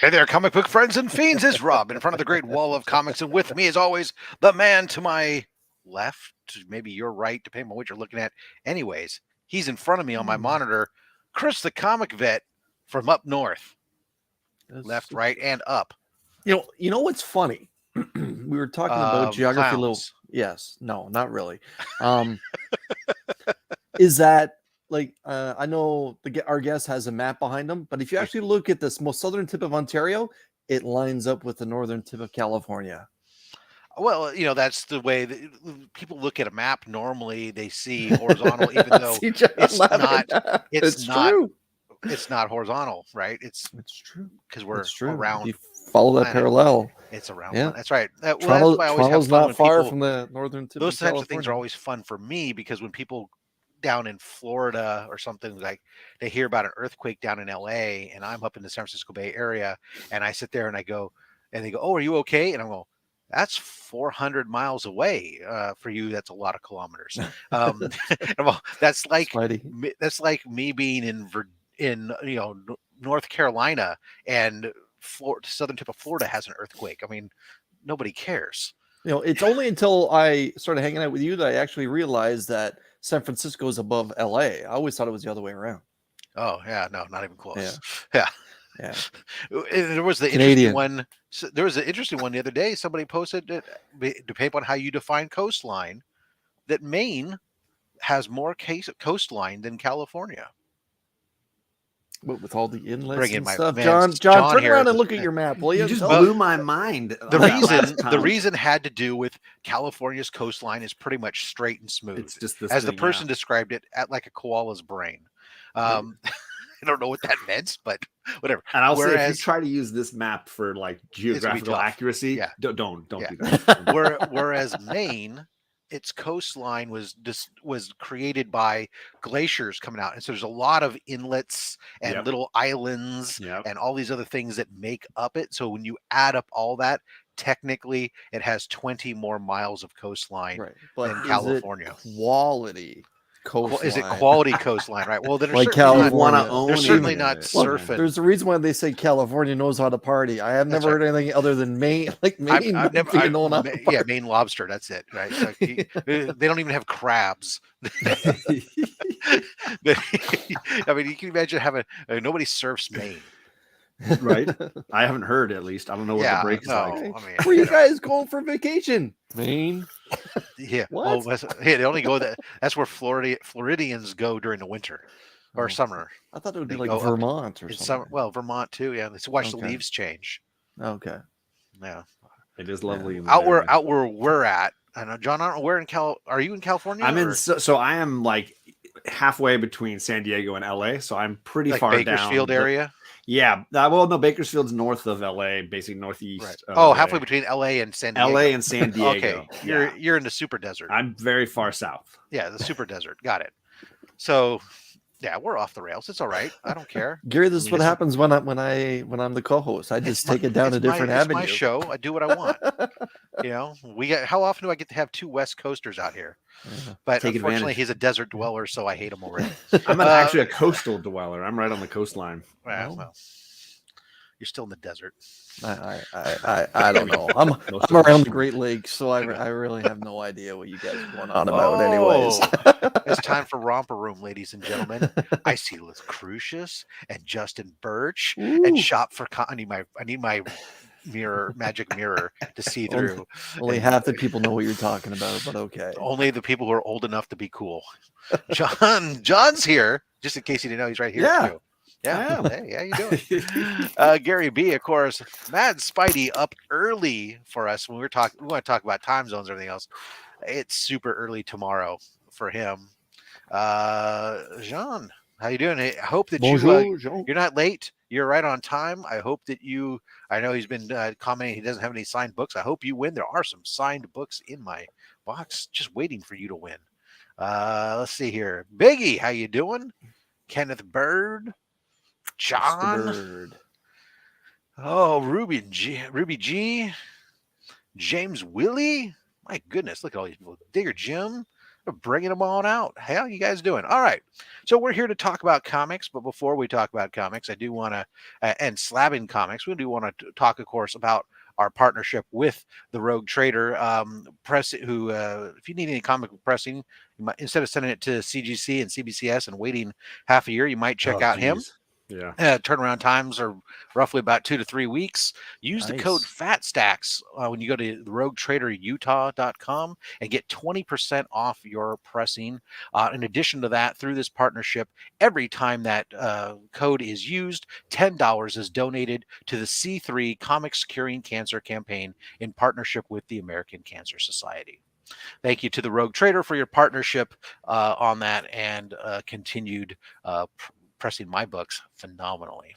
Hey there, comic book friends and fiends. It's Rob in front of the great wall of comics, and with me, as always, the man to my left, maybe your right, depending on what you're looking at. Anyways, he's in front of me on my monitor, Chris, the comic vet from up north, left, right, and up. You know what's funny? We were talking about geography. Clowns. Yes, no, not really. Is that like I know our guest has a map behind him, but if you actually look at this most southern tip of Ontario, it lines up with the northern tip of California. Well, that's the way that people look at a map. Normally, they see horizontal, even though it's not. It's not. True. It's not horizontal, right? It's true because we're true. around. You follow that parallel. It's around. Yeah, that's right. Toronto's not far from the northern tip. Those types of things are always fun for me because when people down in Florida or something, like they hear about an earthquake down in LA and I'm up in the San Francisco Bay Area and I sit there and I go, and they go, "Oh, are you okay?" And I'm going, "That's 400 miles away for you. That's a lot of kilometers." Well, that's like Spidey. That's like me being in North Carolina and southern tip of Florida has an earthquake. I mean, nobody cares. It's only until I started hanging out with you that I actually realized that San Francisco is above LA. I always thought it was the other way around. Oh yeah, no, not even close. Yeah. There was the interesting one. There was an interesting one the other day. Somebody posted it, depending on how you define coastline, that Maine has more coastline than California. But with all the inlets and stuff, man, John, turn around and look at your map, will you? You just blew my mind. The reason had to do with California's coastline is pretty much straight and smooth. It's just as the person described it, at like a koala's brain. I don't know what that meant, but whatever. And I'll say, if you try to use this map for like geographical accuracy, don't do that. Whereas Maine, its coastline was created by glaciers coming out, and so there's a lot of inlets and little islands and all these other things that make up it. So when you add up all that, technically it has 20 more miles of coastline than California. Quality coastline. Is it quality coastline? Right. Well, then like California, they're certainly not surfing. There's a reason why they say California knows how to party. I have never heard anything other than Maine. Like Maine, Maine lobster. That's it, right? Like they don't even have crabs. I mean, you can imagine having nobody surfs Maine. Right. I haven't heard, at least. I don't know what the break is like. I mean, where you guys going for vacation? Maine. Yeah. What? They only go there. That's where Floridians go during the winter or summer. I thought it would be like Vermont or something. Well, Vermont too. Yeah. Let's watch the leaves change. Okay. Yeah. It is lovely. Out where we're at. I know, John. I don't know where are you in California? I'm in. So I am like halfway between San Diego and LA. So I'm pretty far down. Bakersfield area. Yeah. Well, no, Bakersfield's north of LA, basically northeast. Right. Halfway between LA and San Diego. LA and San Diego. Okay. You're in the super desert. I'm very far south. Yeah, the super desert. Got it. So yeah, we're off the rails. It's all right. I don't care. Gary, this is what happens when I'm the co-host. I just take it down a different avenue. It's my show. I do what I want. How often do I get to have two West Coasters out here? But unfortunately, he's a desert dweller, so I hate him already. I'm actually a coastal dweller. I'm right on the coastline. Well, you're still in the desert. I don't know. I'm around the Great Lakes, so I really have no idea what you guys are going on about. Anyways, it's time for Romper Room, ladies and gentlemen. I see Liz Crucius and Justin Birch and Shop for. I need my magic mirror to see through. Only half the people know what you're talking about, but okay. Only the people who are old enough to be cool. John's here, just in case you didn't know, he's right here too. Yeah. Hey, how you doing? Gary B, of course. Mad Spidey up early for us when we want to talk about time zones and everything else. It's super early tomorrow for him. Jean, how you doing? I hope that you're not late. You're right on time. I hope that I know he's been commenting he doesn't have any signed books. I hope you win. There are some signed books in my box just waiting for you to win. Let's see here. Biggie, how you doing? Kenneth Bird. John. Oh, Ruby G. James Willie. My goodness, look at all these people. Digger Jim. Bringing them on out. How you guys doing? All right. So we're here to talk about comics, but before we talk about comics, I do want to, and slabbing comics, we do want to talk, of course, about our partnership with the Rogue Trader press. Who, if you need any comic book pressing, you might, instead of sending it to CGC and CBCS and waiting half a year, you might check out him. Yeah. Turnaround times are roughly about 2 to 3 weeks. Use the code FatStax when you go to roguetraderutah.com and get 20% off your pressing. In addition to that, through this partnership, every time that code is used, $10 is donated to the C3 Comics Curing Cancer campaign in partnership with the American Cancer Society. Thank you to the Rogue Trader for your partnership on that and continued pressing my books phenomenally.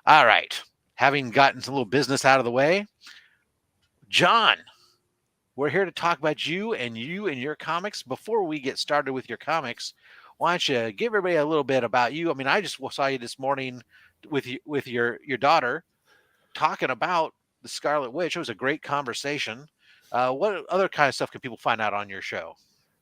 All right. Having gotten a little business out of the way, John, we're here to talk about you and your comics. Before we get started with your comics, why don't you give everybody a little bit about you? I mean, I just saw you this morning with your daughter talking about the Scarlet Witch. It was a great conversation. What other kind of stuff can people find out on your show?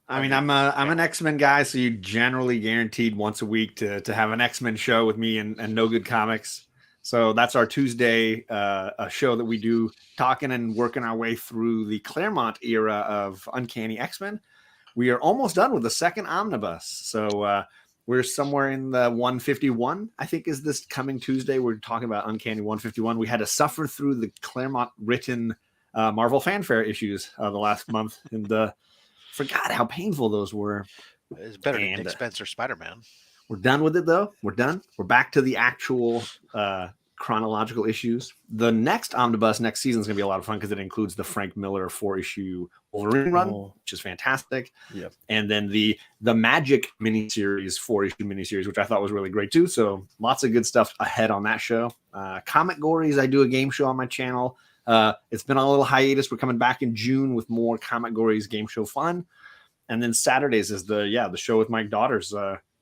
I mean, I'm an X-Men guy, so you're generally guaranteed once a week to have an X-Men show with me and No Good Comics. So that's our Tuesday a show that we do, talking and working our way through the Claremont era of Uncanny X-Men. We are almost done with the second omnibus. So we're somewhere in the 151, I think, is this coming Tuesday. We're talking about Uncanny 151. We had to suffer through the Claremont written Marvel fanfare issues the last month, and forgot how painful those were. It's better than Nick Spencer Spider-Man. We're done with it, though. We're done. We're back to the actual chronological issues. The next omnibus next season is going to be a lot of fun because it includes the Frank Miller 4-issue Wolverine run, which is fantastic. Yep. And then the Magic miniseries, 4-issue miniseries, which I thought was really great too. So lots of good stuff ahead on that show. Comic Gories, I do a game show on my channel. It's been on a little hiatus. We're coming back in June with more Comic Gories game show fun. And then Saturdays is the show with my daughters.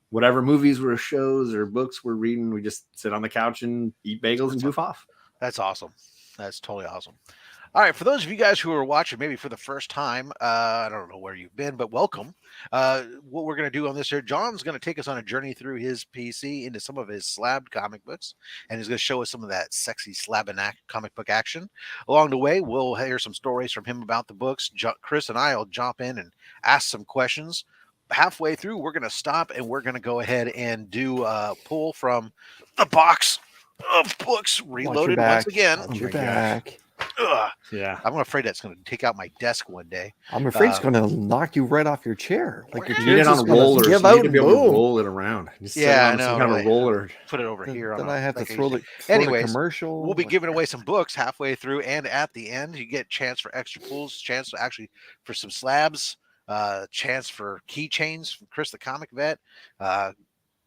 Whatever movies or shows or books we're reading, we just sit on the couch and eat bagels and goof off. That's awesome. That's totally awesome. All right, for those of you guys who are watching maybe for the first time, I don't know where you've been, but welcome. What we're going to do on this here, John's going to take us on a journey through his PC into some of his slabbed comic books, and he's going to show us some of that sexy slab and comic book action. Along the way, we'll hear some stories from him about the books. Chris and I will jump in and ask some questions. Halfway through, we're going to stop, and we're going to go ahead and do a pull from the box of books reloaded once again. Watch your back. Yeah, I'm afraid that's going to take out my desk one day. I'm afraid it's going to knock you right off your chair. Like your you get on rollers. You need to be able to roll it around. Yeah, I know. Kind of a roller. Put it over here. Then I have to throw the commercial. We'll be giving away some books halfway through and at the end. You get a chance for extra pulls, chance to actually for some slabs, chance for keychains from Chris the Comic Vet,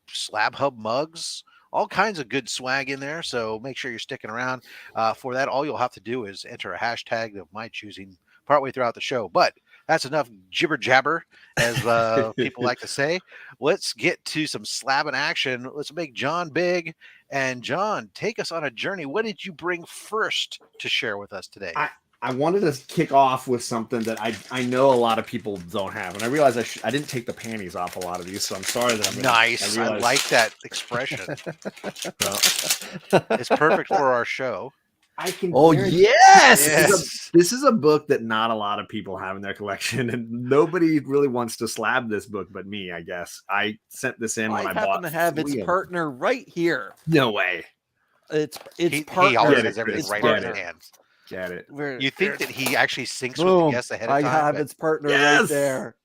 SlabHub mugs. All kinds of good swag in there, so make sure you're sticking around for that. All you'll have to do is enter a hashtag of my choosing partway throughout the show. But that's enough jibber jabber, as people like to say. Let's get to some slab in action. Let's make John big. And John, take us on a journey. What did you bring first to share with us today? I wanted to kick off with something that I know a lot of people don't have, and I realize I didn't take the panties off a lot of these, so I'm sorry that I'm nice. I like that expression. It's perfect for our show. I can. Oh yes! This is a book that not a lot of people have in their collection, and nobody really wants to slab this book, but me, I guess. I sent this in when I happen bought. To have its partner right here. No way. It's he always has everything right in his hands. Get it. You think that he actually syncs with the guests ahead of time? I have its partner right there.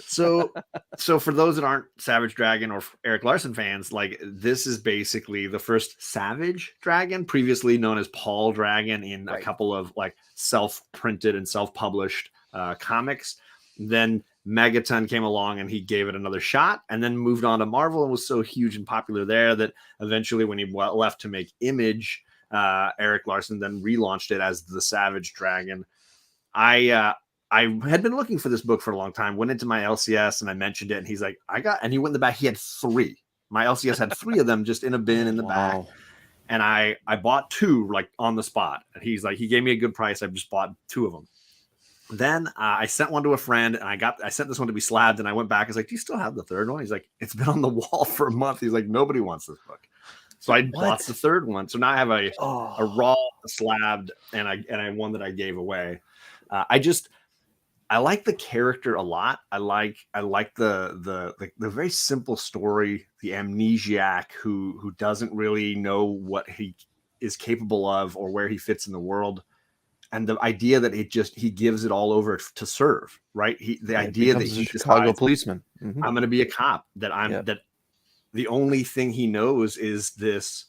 So for those that aren't Savage Dragon or Eric Larson fans, like this is basically the first Savage Dragon, previously known as Paul Dragon, in a couple of like self-printed and self-published comics. Then Megaton came along and he gave it another shot, and then moved on to Marvel and was so huge and popular there that eventually, when he left to make Image, Eric Larson then relaunched it as the Savage Dragon. I had been looking for this book for a long time, went into my LCS and I mentioned it, and he's like, and he went in the back. He had 3. My LCS had 3 of them just in a bin in the back. And I bought 2 like on the spot. And he's like, he gave me a good price. I just bought 2 of them. Then I sent one to a friend, and I sent this one to be slabbed, and I went back. I was like, "Do you still have the third one?" He's like, "It's been on the wall for a month." He's like, "Nobody wants this book." So I bought the third one. So now I have a raw, a slabbed, and I one that I gave away. I like the character a lot. I like the very simple story, the amnesiac who doesn't really know what he is capable of or where he fits in the world. And the idea that he gives it all over to serve, right? The idea that he Chicago policeman. I'm going to be a cop, that the only thing he knows is this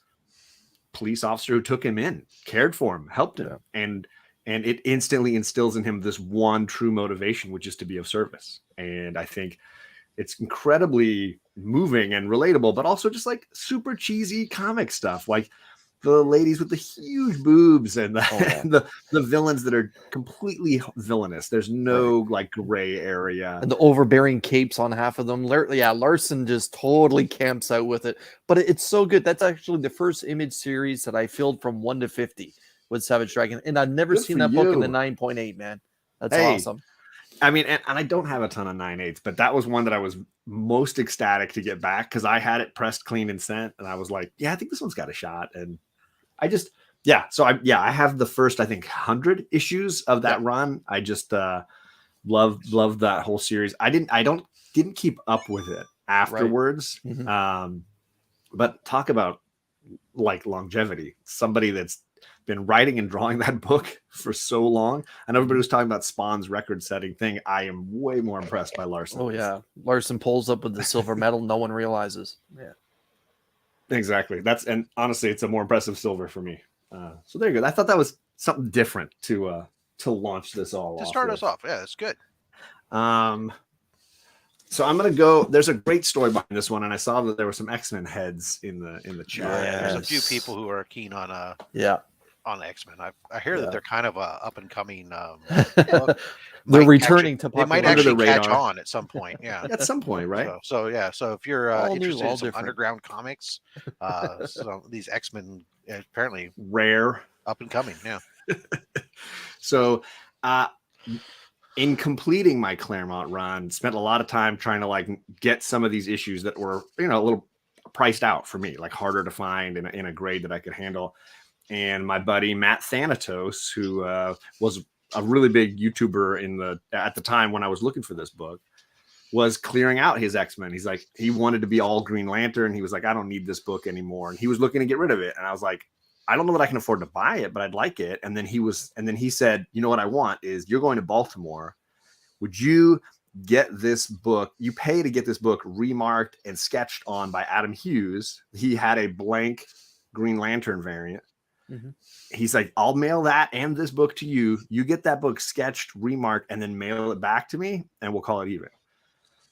police officer who took him in, cared for him, helped him. And it instantly instills in him this one true motivation, which is to be of service. And I think it's incredibly moving and relatable, but also just like super cheesy comic stuff. Like the ladies with the huge boobs and the villains that are completely villainous. There's no like gray area. And the overbearing capes on half of them. Larson just totally camps out with it. But it's so good. That's actually the first Image series that I filled from 1 to 50 with Savage Dragon. And I've never seen that book in the 9.8, man. That's awesome. I mean, and I don't have a ton of 9.8s, but that was one that I was most ecstatic to get back because I had it pressed, clean, and sent. And I was like, yeah, I think this one's got a shot. And I have the first, I think, 100 issues of that run. I just love that whole series. I didn't keep up with it afterwards. Right. Mm-hmm. But talk about like longevity. Somebody that's been writing and drawing that book for so long, and everybody was talking about Spawn's record-setting thing. I am way more impressed by Larson. Oh yeah, Larson pulls up with the silver medal. No one realizes. Yeah. Exactly. And honestly, it's a more impressive silver for me. So there you go. I thought that was something different to launch this all off. To start us off. Yeah, that's good. So I'm gonna go. There's a great story behind this one, and I saw that there were some X-Men heads in the chat. Yeah, there's a few people who are keen on on X-Men. I hear that they're kind of up and coming. They're returning to they might actually catch on at some point. Yeah, at some point, right? So if you're interested in some underground comics, so these X-Men apparently rare, up and coming. Yeah. So, in completing my Claremont run, spent a lot of time trying to like get some of these issues that were a little priced out for me, like harder to find in a grade that I could handle. And my buddy Matt Thanatos, who was a really big YouTuber at the time when I was looking for this book, was clearing out his X-Men. He's like, he wanted to be all Green Lantern. He was like, I don't need this book anymore. And he was looking to get rid of it. And I was like, I don't know that I can afford to buy it, but I'd like it. And then he said, you know what I want is you're going to Baltimore. Would you get this book? You pay to get this book remarked and sketched on by Adam Hughes. He had a blank Green Lantern variant. Mm-hmm. He's like, I'll mail that and this book to you. You get that book sketched, remarked, and then mail it back to me, and we'll call it even.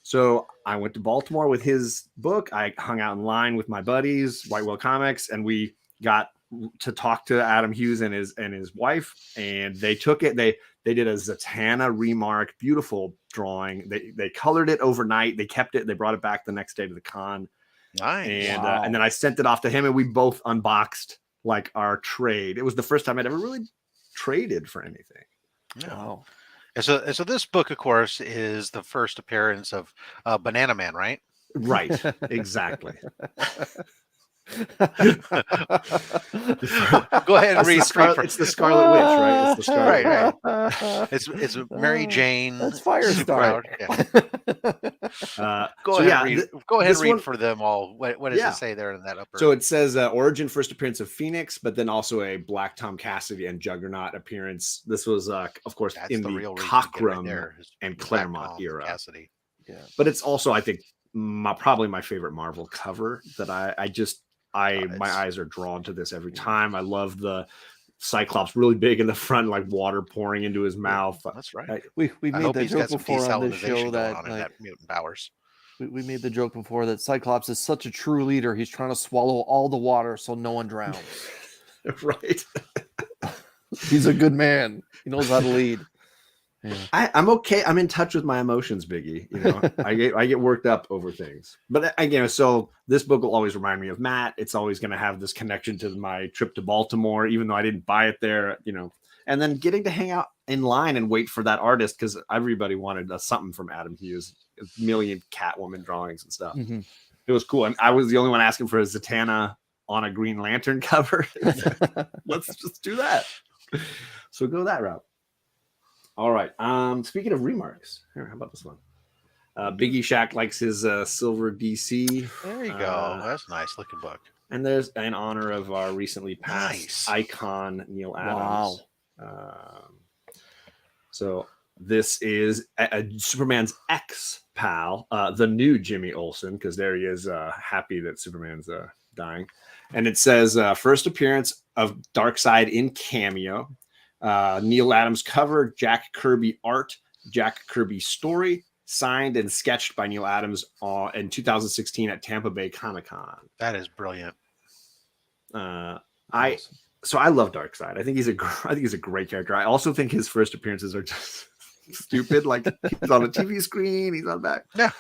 So I went to Baltimore with his book. I hung out in line with my buddies, White Whale Comics, and we got to talk to Adam Hughes and his wife, and they took it. They did a Zatanna remark, beautiful drawing. They colored it overnight. They kept it. They brought it back the next day to the con. Nice. And then I sent it off to him, and we both unboxed like our trade. It was the first time I'd ever really traded for anything. Wow. And so this book, of course, is the first appearance of Banana Man, right? Right. Exactly. Go ahead and read. It's the Scarlet Witch, right? It's the Scarlet right. It's Mary Jane. That's Firestar. Yeah. Go ahead and read for them all. What does it say there in that upper? So it says origin, first appearance of Phoenix, but then also a Black Tom Cassidy and Juggernaut appearance. This was, of course, in the Cockrum and Claremont era. Cassidy. Yeah. But it's also, I think, probably my favorite Marvel cover that my eyes are drawn to this every time. I love the Cyclops really big in the front, like water pouring into his mouth. That's right. We made the joke before on this show that mutant powers. We made the joke before that Cyclops is such a true leader. He's trying to swallow all the water so no one drowns. Right. He's a good man. He knows how to lead. Yeah. I'm okay. I'm in touch with my emotions, Biggie. I get worked up over things. But again, so this book will always remind me of Matt. It's always going to have this connection to my trip to Baltimore, even though I didn't buy it there. and then getting to hang out in line and wait for that artist because everybody wanted something from Adam Hughes, a million Catwoman drawings and stuff. Mm-hmm. It was cool, and I was the only one asking for a Zatanna on a Green Lantern cover. Let's just do that. So go that route. All right. Speaking of remarks, here, how about this one? Biggie Shack likes his silver DC. There you go. That's a nice looking book. And there's in honor of our recently passed icon Neil Adams. Wow. So this is Superman's ex-pal, the new Jimmy Olsen, because there he is, happy that Superman's dying. And it says first appearance of Darkseid in cameo. Neil Adams cover, Jack Kirby art, Jack Kirby story, signed and sketched by Neil Adams in 2016 at Tampa Bay Comic-Con. That is brilliant. I love Darkseid. I think he's a great character. I also think his first appearances are just stupid. Like he's on a TV screen, he's on back. Yeah.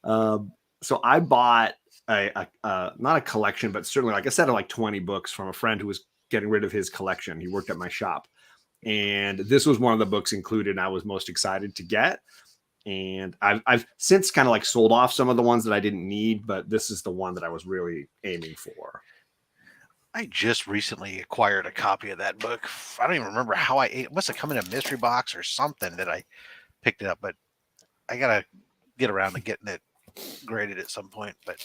So I bought a not a collection, but certainly, like I said, like 20 books from a friend who was getting rid of his collection. He worked at my shop, and this was one of the books included. And I was most excited to get. And I've since kind of like sold off some of the ones that I didn't need, but this is the one that I was really aiming for. I just recently acquired a copy of that book. I don't even remember how it must have come in a mystery box or something that I picked it up, but I gotta get around to getting it graded at some point. But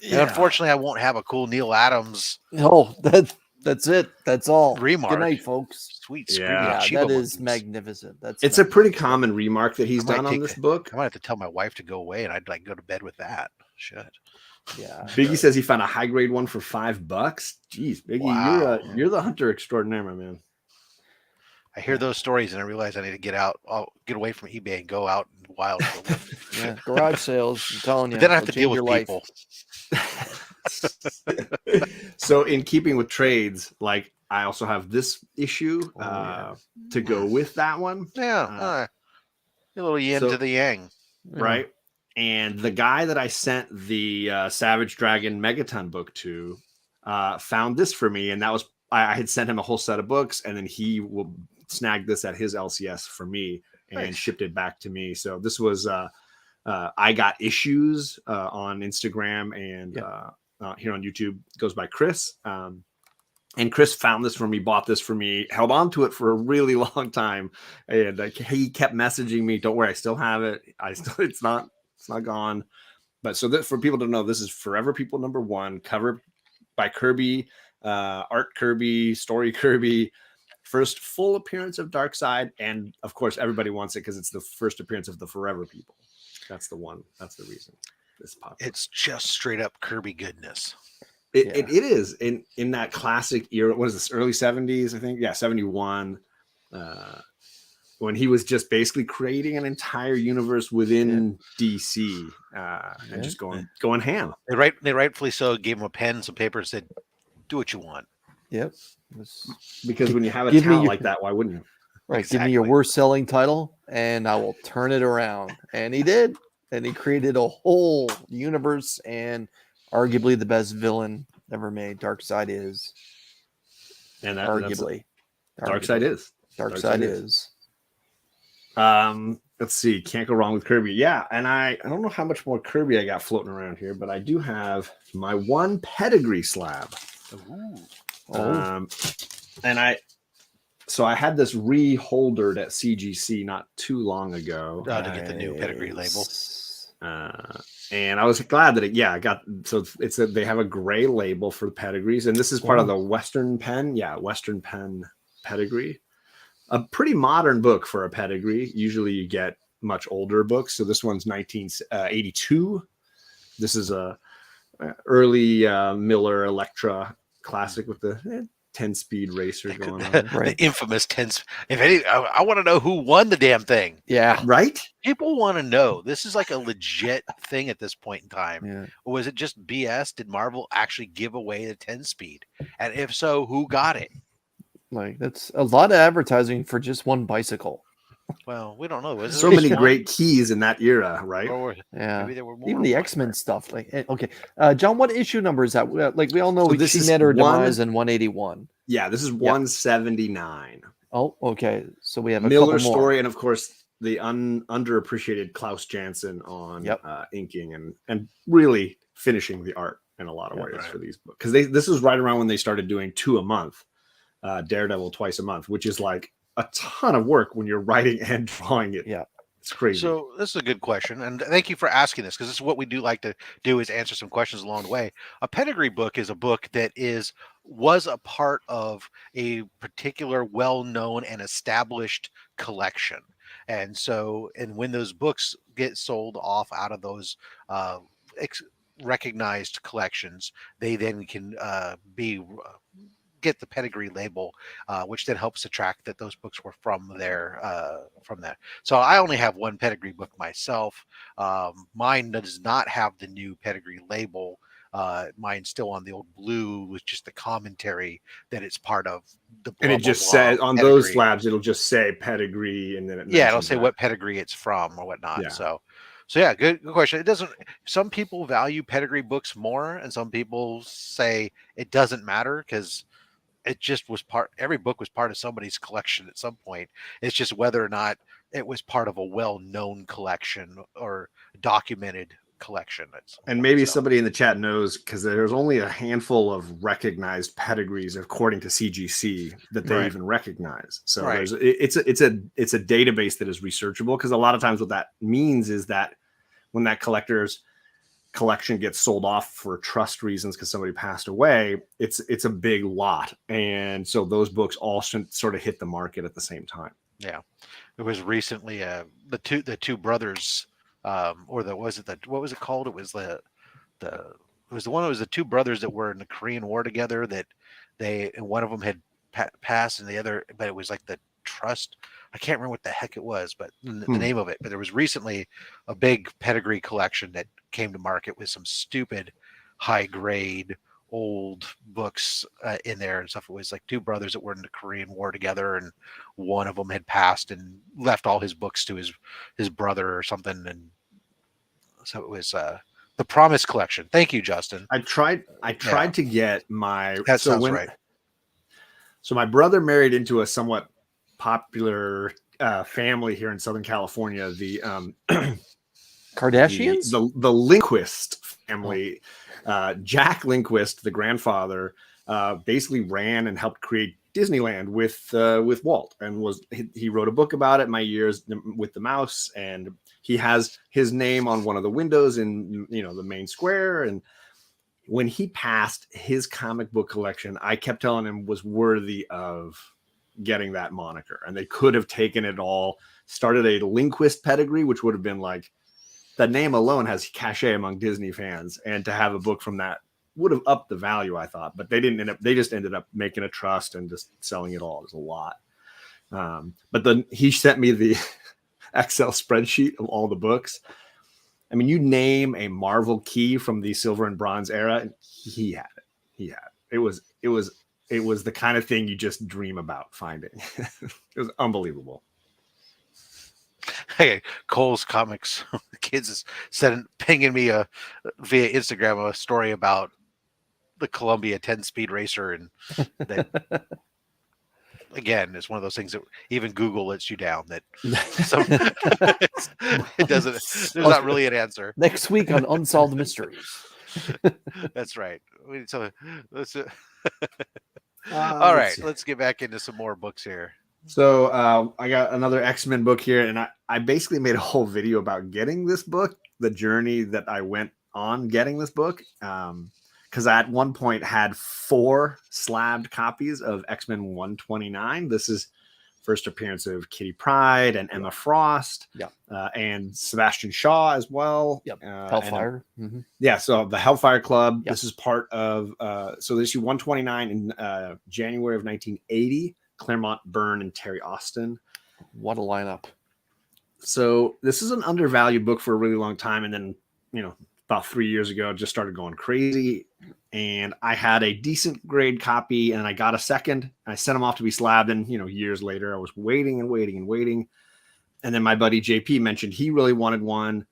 unfortunately, I won't have a cool Neil Adams. No, that's it. That's all. Remark. Good night, folks. Sweet, yeah, that is magnificent. It's a pretty common remark that he's done on this book. I might have to tell my wife to go away, and I'd like go to bed with that. Shit. Yeah. Biggie says he found a high grade one for $5. Jeez, Biggie, wow. you're the hunter extraordinaire, my man. I hear those stories and I realize I need to get out. I'll get away from eBay and go out in the wild. Yeah, garage sales. I'm telling you. But then I have to deal with people. So, in keeping with trades, like I also have this issue to go with that one. Yeah, a little yin to the yang, right? And the guy that I sent the Savage Dragon Megaton book to found this for me, and that was I had sent him a whole set of books, and then he will snag this at his LCS for me and shipped it back to me. So this was I got issues on Instagram and here on YouTube. It goes by Chris. And Chris found this for me, bought this for me, held on to it for a really long time, and he kept messaging me. Don't worry, I still have it. It's not gone. But so that for people to know, this is Forever People #1, cover by Kirby, art Kirby, story Kirby. First full appearance of Darkseid, and of course everybody wants it because it's the first appearance of the Forever People. That's the one. That's the reason. It's popular. It's just straight up Kirby goodness. It is in that classic era. What is this? Early 70s, I think. Yeah, 71. When he was just basically creating an entire universe within DC and just going ham. They rightfully so gave him a pen, some paper, and said, "Do what you want." Yep. Because when you have a talent like that, why wouldn't you? Right. Exactly. Give me your worst selling title and I will turn it around. And he did. And he created a whole universe and arguably the best villain ever made. Darkseid is. And arguably. Darkseid is. Darkseid is. Let's see. Can't go wrong with Kirby. Yeah. And I don't know how much more Kirby I got floating around here, but I do have my one Pedigree slab. Ooh. And I had this reholdered at CGC not too long ago to get the new Pedigree label. And I was glad that I got, so they have a gray label for the pedigrees, and this is part of the Western Pen. Yeah. Western Pen Pedigree, a pretty modern book for a pedigree. Usually you get much older books. So this one's 1982. This is a early Miller Electra classic with the 10-speed racer going on. The infamous 10. If any, I want to know who won the damn thing. Yeah, right. People want to know. This is like a legit thing at this point in time. Yeah. Or was it just BS? Did Marvel actually give away the 10-speed? And if so, who got it? Like that's a lot of advertising for just one bicycle. Well, we don't know. So many great keys in that era, right? Yeah. Maybe there were more. Even the X-Men stuff. Like, okay, John, what issue number is that? Like we all know, so this is Demise and 181. Yeah, this is 179. Oh, okay. So we have a Miller couple more. story, and of course the underappreciated Klaus Janson on inking and really finishing the art in a lot of ways for these books, because this is right around when they started doing 2 a month, Daredevil twice a month, which is like a ton of work when you're writing and drawing it. Yeah. It's crazy. So this is a good question, and thank you for asking this, because this is what we do like to do, is answer some questions along the way. A pedigree book is a book that was a part of a particular well-known and established collection, and when those books get sold off out of those recognized collections, they then can get the pedigree label, which then helps to track that those books were from that. So I only have one pedigree book myself. Mine does not have the new pedigree label. Mine's still on the old blue with just the commentary that it's part of the blah, and it blah, just blah, says on pedigree. those slabs, it'll just say pedigree, and then it'll say what pedigree it's from or whatnot. Yeah. So yeah, good question. It doesn't. Some people value pedigree books more, and some people say it doesn't matter because it just was every book was part of somebody's collection at some point. It's just whether or not it was part of a well-known collection or documented collection. And maybe somebody in the chat knows, because there's only a handful of recognized pedigrees according to CGC that they even recognize. So it's a database that is researchable, because a lot of times what that means is that when that collector's collection gets sold off for trust reasons because somebody passed away, it's a big lot, and so those books all sort of hit the market at the same time. Yeah, it was recently the two brothers, or what was it called? It was the one that was the two brothers that were in the Korean War together, that one of them had passed and the other, but it was like the trust. I can't remember what the heck it was, but the name of it. But there was recently a big pedigree collection that came to market with some stupid high grade old books in there and stuff. It was like two brothers that were in the Korean War together, and one of them had passed and left all his books to his brother or something. And so it was the Promise collection. Thank you, Justin. I tried to get my right. So my brother married into a somewhat popular family here in Southern California, the Kardashians, the Lindquist family. Jack Lindquist, the grandfather, basically ran and helped create Disneyland with Walt, and he wrote a book about it, My Years with the Mouse, and he has his name on one of the windows in the main square. And when he passed, his comic book collection, I kept telling him, was worthy of getting that moniker, and they could have taken it all, started a Lindquist pedigree, which would have been like, that name alone has cachet among Disney fans, and to have a book from that would have upped the value, I thought. But they didn't they just ended up making a trust and just selling it all. It was a lot. But then he sent me the Excel spreadsheet of all the books. I mean, you name a Marvel key from the Silver and Bronze era, and he had it. It was the kind of thing you just dream about finding. It was unbelievable. Hey, Cole's Comics Kids is pinging me via Instagram a story about the Columbia 10-speed racer, and that again, it's one of those things that even Google lets you down. That it doesn't. There's not really an answer. Next week on Unsolved Mysteries. That's right. So let's. All right, let's get back into some more books here. So I got another X-Men book here, and I basically made a whole video about getting this book, the journey that I went on getting this book, because I at one point had 4 slabbed copies of X-Men 129. This is first appearance of Kitty Pryde and Emma Frost, and Sebastian Shaw as well. Hellfire. So the Hellfire Club. This is part of so issue 129 in January of 1980. Claremont, Byrne, and Terry Austin. What a lineup. So this is an undervalued book for a really long time, and then about 3 years ago, it just started going crazy, and I had a decent grade copy, and I got a second, and I sent them off to be slabbed, and years later I was waiting, and then my buddy JP mentioned he really wanted one.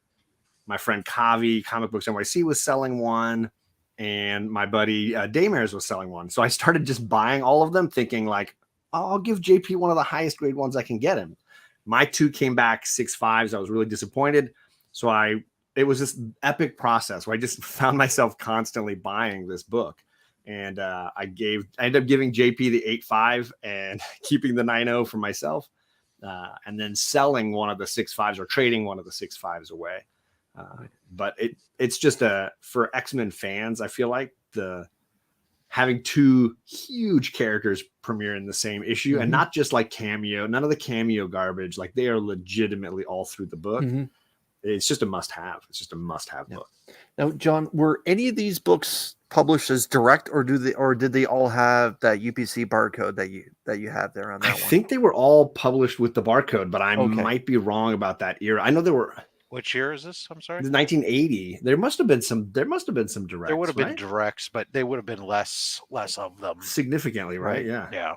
My friend Kavi, Comic Books NYC, was selling one, and my buddy Daymers was selling one. So I started just buying all of them, thinking like, I'll give JP one of the highest grade ones I can get him. My 2 came back 6.5s. I was really disappointed. So it was this epic process where I just found myself constantly buying this book. And I ended up giving JP the 8.5 and keeping the 9.0 for myself. And then selling one of the 6.5s or trading one of the 6.5s away. But it's just for X-Men fans, I feel like having 2 huge characters premiere in the same issue and not just like cameo, none of the cameo garbage, like they are legitimately all through the book. It's just a must-have. It's just a must-have book. Now, John, were any of these books published as direct, or did they all have that UPC barcode that you have there on that one? I think they were all published with the barcode, but I might be wrong about that era. I know there were. Which year is this? I'm sorry. 1980. There must have been some directs. There would have been directs, but they would have been less of them. Significantly, right? Yeah. Yeah.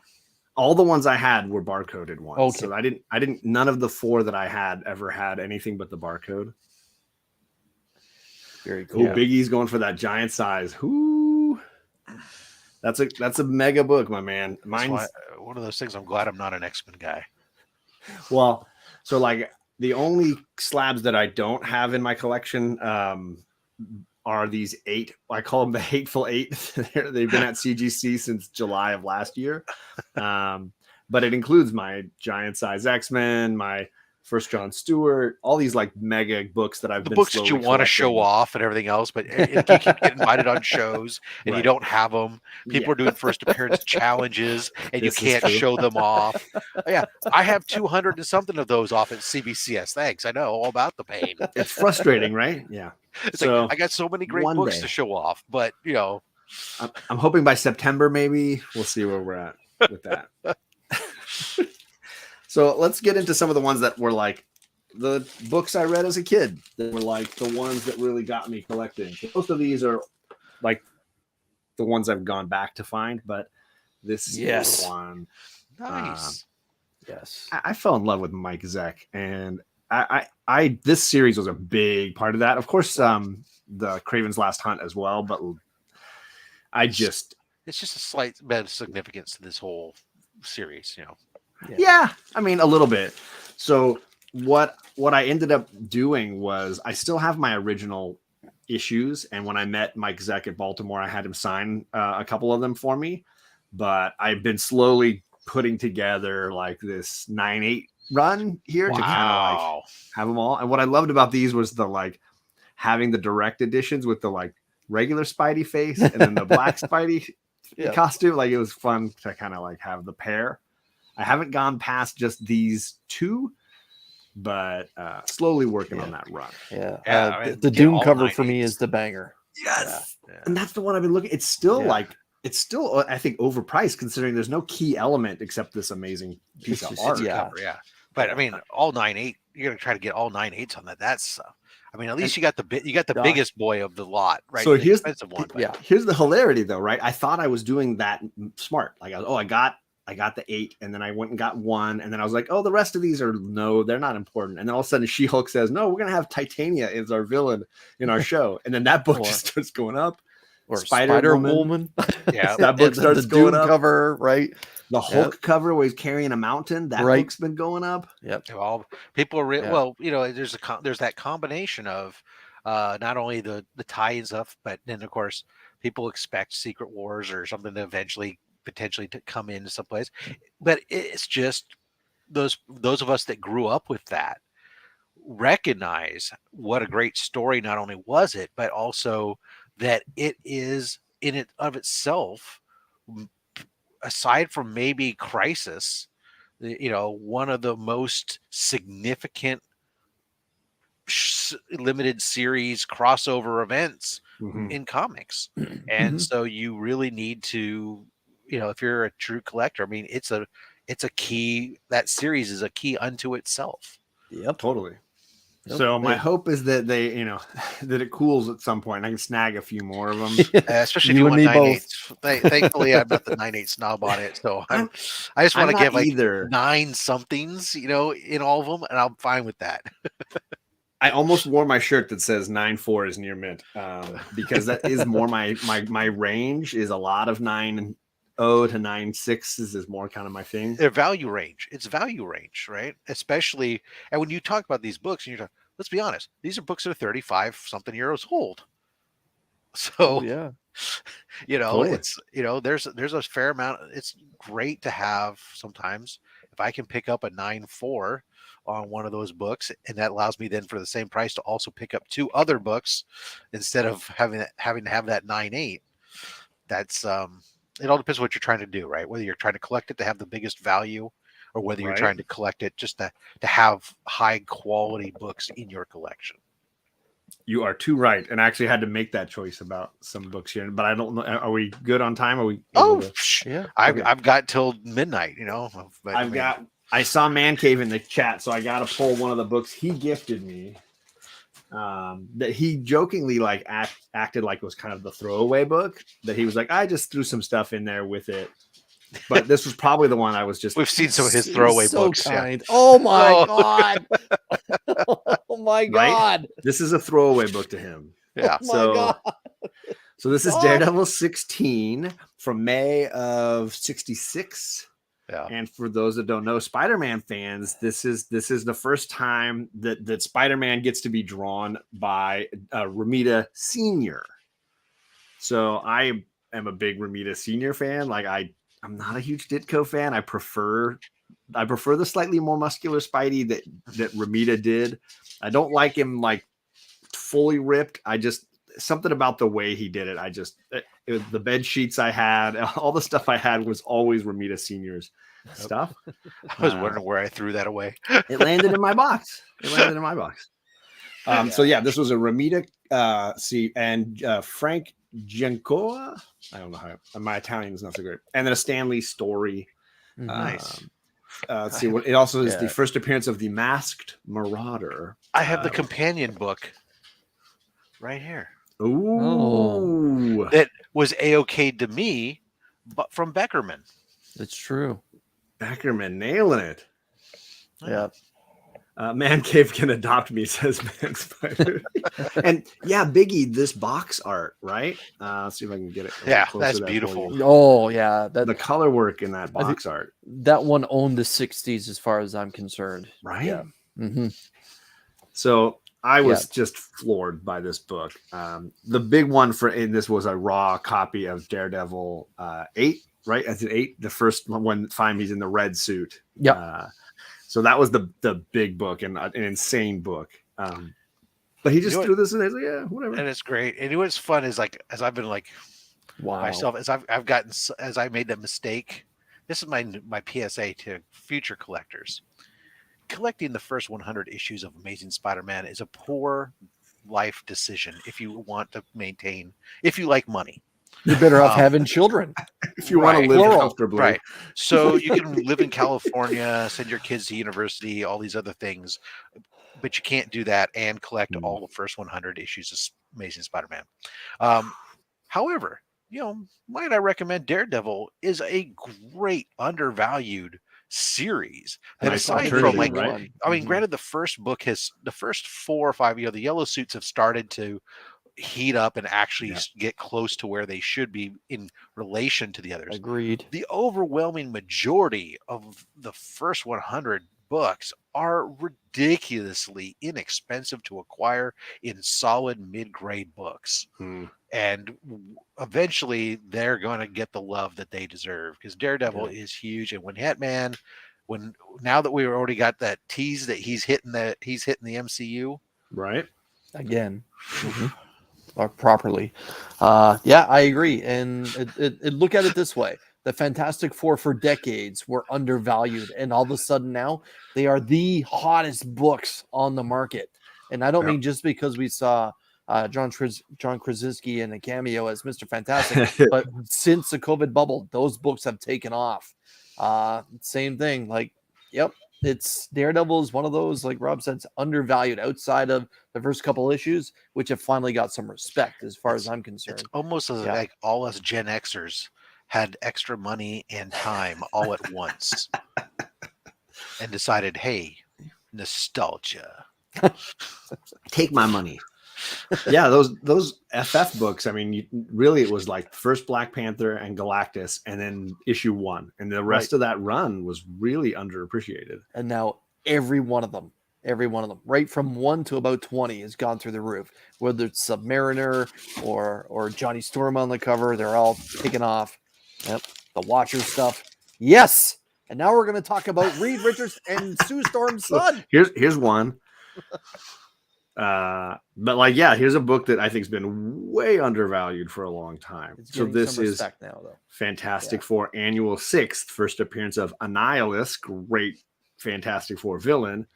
All the ones I had were barcoded ones. Okay. So I didn't none of the 4 that I had ever had anything but the barcode. Very cool. Oh, Biggie's going for that giant size. Whoo. That's a mega book, my man. Mine's one of those things. I'm glad I'm not an X-Men guy. Well, so like the only slabs that I don't have in my collection are these 8. I call them the Hateful 8. They've been at CGC since July of last year. But it includes my giant size X-Men, my First John Stewart, all these like mega books that I've been books that you want to show off and everything else, but you keep getting invited on shows and you don't have them. People are doing first appearance challenges and you can't show them off. Yeah, I have 200 and something of those off at CBCS. Thanks, I know all about the pain. It's frustrating, right? Yeah. It's so like I got so many great books to show off, but you know, I'm hoping by September maybe we'll see where we're at with that. So let's get into some of the ones that were like the books I read as a kid that were like the ones that really got me collecting. So most of these are like the ones I've gone back to find, but this is one. Nice. Yes. I fell in love with Mike Zeck, and I this series was a big part of that. Of course, the Kraven's Last Hunt as well, but it's just a slight bit of significance to this whole series, you know. Yeah, I mean a little bit. So what I ended up doing was I still have my original issues, and when I met Mike Zeck at Baltimore, I had him sign a couple of them for me. But I've been slowly putting together like this 9/8 run here to kind of like have them all. And what I loved about these was the like having the direct editions with the like regular Spidey face and then the black Spidey costume. Like it was fun to kind of like have the pair. I haven't gone past just these 2, but slowly working on that run. Yeah. The Doom cover for me is the banger. Yes. Yeah. And that's the one I've been looking. It's still I think overpriced considering there's no key element except this amazing piece of art. Cover. But I mean, all 9/8, you're gonna try to get all 9/8s on that. That's I mean, at least you got the biggest boy of the lot, right? So here's the expensive one. Here's the hilarity though, right? I thought I was doing that smart. Like I got the 8, and then I went and got 1, and then I was like, oh, the rest of these they're not important. And then all of a sudden She-Hulk says, no, we're gonna have Titania as our villain in our show, and then that book just starts going up. Or Spider-Woman. Yeah, that book starts the going Doom up. Cover, right? The Hulk cover where he's carrying a mountain. That book's been going up. Yep. Well, people are well, you know, there's that combination of not only the tie-in stuff, but then of course people expect Secret Wars or something to eventually potentially to come into someplace. But it's just those of us that grew up with that recognize what a great story not only was it, but also that it is in it of itself, aside from maybe Crisis, you know, one of the most significant limited series crossover events in comics. And so you really need to, you know, if you're a true collector, I mean, it's a key, that series is a key unto itself. Yep, totally. So my hope is that they, you know, that it cools at some point. I can snag a few more of them, especially if you want 9/8. Thankfully, I'm not the 9/8 snob on it, so I just want to give like 9 somethings, you know, in all of them, and I'm fine with that. I almost wore my shirt that says 9/4 is near mint, because that is more my range is a lot of 9 9.0 to 9.6s is more kind of my thing. Their value range. It's value range, right? Especially, and when you talk about these books, and you're talking, let's be honest, these are books that are 35 something years old. So yeah, Totally. it's there's a fair amount. It's great to have sometimes if I can pick up a 9.4 on one of those books, and that allows me then for the same price to also pick up 2 other books instead of having to have that 9.8. That's it all depends what you're trying to do, right? Whether you're trying to collect it to have the biggest value, or whether you're trying to collect it just to have high quality books in your collection. You are too right, and I actually had to make that choice about some books here, but I don't know. Are we good on time? Are we? Yeah. I've got till midnight. But, I saw Man Cave in the chat, so I got to pull one of the books he gifted me. That he jokingly acted like it was kind of the throwaway book. That he was like, I just threw some stuff in there with it. But this was probably the one I was just. We've seen some of his throwaway books. Kind. Yeah. Oh my god! Oh my god! Right? This is a throwaway book to him. Yeah. Oh my god. So this is Daredevil 16 from May of '66. Yeah. And for those that don't know, Spider-Man fans, this is the first time that Spider-Man gets to be drawn by Romita Sr. So I am a big Romita Sr. fan. Like I'm not a huge Ditko fan. I prefer the slightly more muscular Spidey that Romita did. I don't like him like fully ripped. Something about the way he did it. The bed sheets I had, all the stuff I had was always Romita Sr.'s stuff. I was wondering where I threw that away. It landed in my box. So yeah, this was a Romita and Frank Giancola. I don't know how my Italian is not so great. And then a Stanley story. Nice. Let's see what it also is the first appearance of the Masked Marauder. I have the companion book right here. Ooh. That was A-OK to me, but from Beckerman. It's true. Beckerman nailing it. Yeah. Man Cave can adopt me, says Man Spider. And yeah, Biggie, this box art, right? Let's see if I can get it. Yeah, that's beautiful. Oh yeah, the color work in that box art. That one owned the '60s, as far as I'm concerned. Right. Yeah. Mm-hmm. So I was just floored by this book. The big one in this was a raw copy of Daredevil 8, right? As an 8, the first one time he's in the red suit. Yeah. So that was the big book and an insane book. But he just threw this in there. Like, yeah, whatever. And it's great. And what's fun is as I've been myself, as I've gotten, as I made that mistake. This is my PSA to future collectors. Collecting the first 100 issues of Amazing Spider-Man is a poor life decision if you want to maintain, if you like money. You're better off having children. If you want to live comfortably. Right. So you can live in California, send your kids to university, all these other things, but you can't do that and collect all the first 100 issues of Amazing Spider-Man. However, might I recommend Daredevil is a great undervalued series that aside from granted the first book the first 4 or 5 the yellow suits have started to heat up and actually get close to where they should be in relation to the others. Agreed. The overwhelming majority of the first 100 books are ridiculously inexpensive to acquire in solid mid-grade books. And eventually they're going to get the love that they deserve because Daredevil is huge. And now that we've already got that tease that he's hitting the MCU, right? Again. Or properly. I agree. And look at it this way. The Fantastic Four for decades were undervalued. And all of a sudden now they are the hottest books on the market. And I don't mean just because we saw John Krasinski in a cameo as Mr. Fantastic, but since the COVID bubble, those books have taken off. Same thing. It's Daredevil is one of those, like Rob said, it's undervalued outside of the first couple issues, which have finally got some respect as far as I'm concerned. It's almost like all us Gen Xers had extra money and time all at once and decided, hey, nostalgia. Take my money. Yeah, those FF books. I mean, really, it was like first Black Panther and Galactus, and then issue 1, and the rest of that run was really underappreciated. And now every one of them, right from 1 to about 20, has gone through the roof. Whether it's Submariner or Johnny Storm on the cover, they're all taken off. Yep, the Watcher stuff. Yes. And now we're going to talk about Reed Richards and Sue Storm's son. Here's one. But like, yeah, here's a book that I think has been way undervalued for a long time. So this is now, though. Fantastic Four Annual 6th, first appearance of Annihilus, great Fantastic Four villain,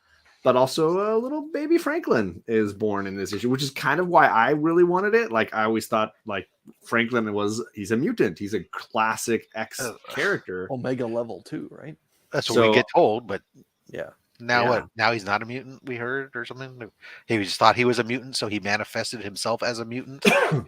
but also a little baby Franklin is born in this issue, which is kind of why I really wanted it. Like, I always thought like Franklin he's a mutant. He's a classic X character. Omega level 2, right? That's what we get told, but yeah. Now what? Now he's not a mutant, we heard, or something? He just thought he was a mutant, so he manifested himself as a mutant? I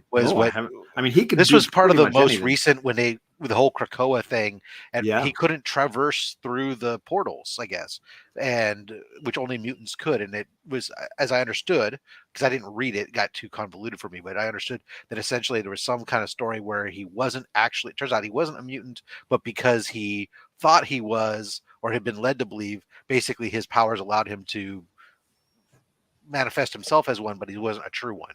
mean, he could. This was part of the most recent with the whole Krakoa thing, and he couldn't traverse through the portals, I guess, and which only mutants could. And it was, as I understood, because I didn't read it, got too convoluted for me, but I understood that essentially there was some kind of story where he wasn't actually, it turns out he wasn't a mutant, but because he thought he was, or had been led to believe, basically his powers allowed him to manifest himself as one, but he wasn't a true one.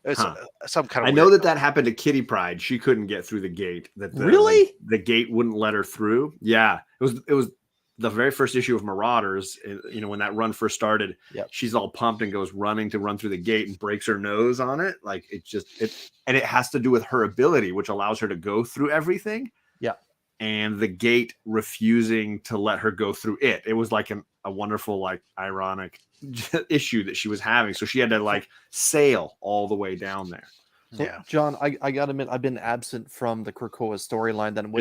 It's some kind of. I know that happened to Kitty Pryde. She couldn't get through the gate. Really? The gate wouldn't let her through. Yeah, it was the very first issue of Marauders. You know, when that run first started, she's all pumped and goes running to run through the gate and breaks her nose on it. Like and it has to do with her ability, which allows her to go through everything. Yeah. And the gate refusing to let her go through it. It was like a wonderful, like, ironic issue that she was having. So she had to like sail all the way down there. So, John, I gotta admit, I've been absent from the Krakoa storyline. Then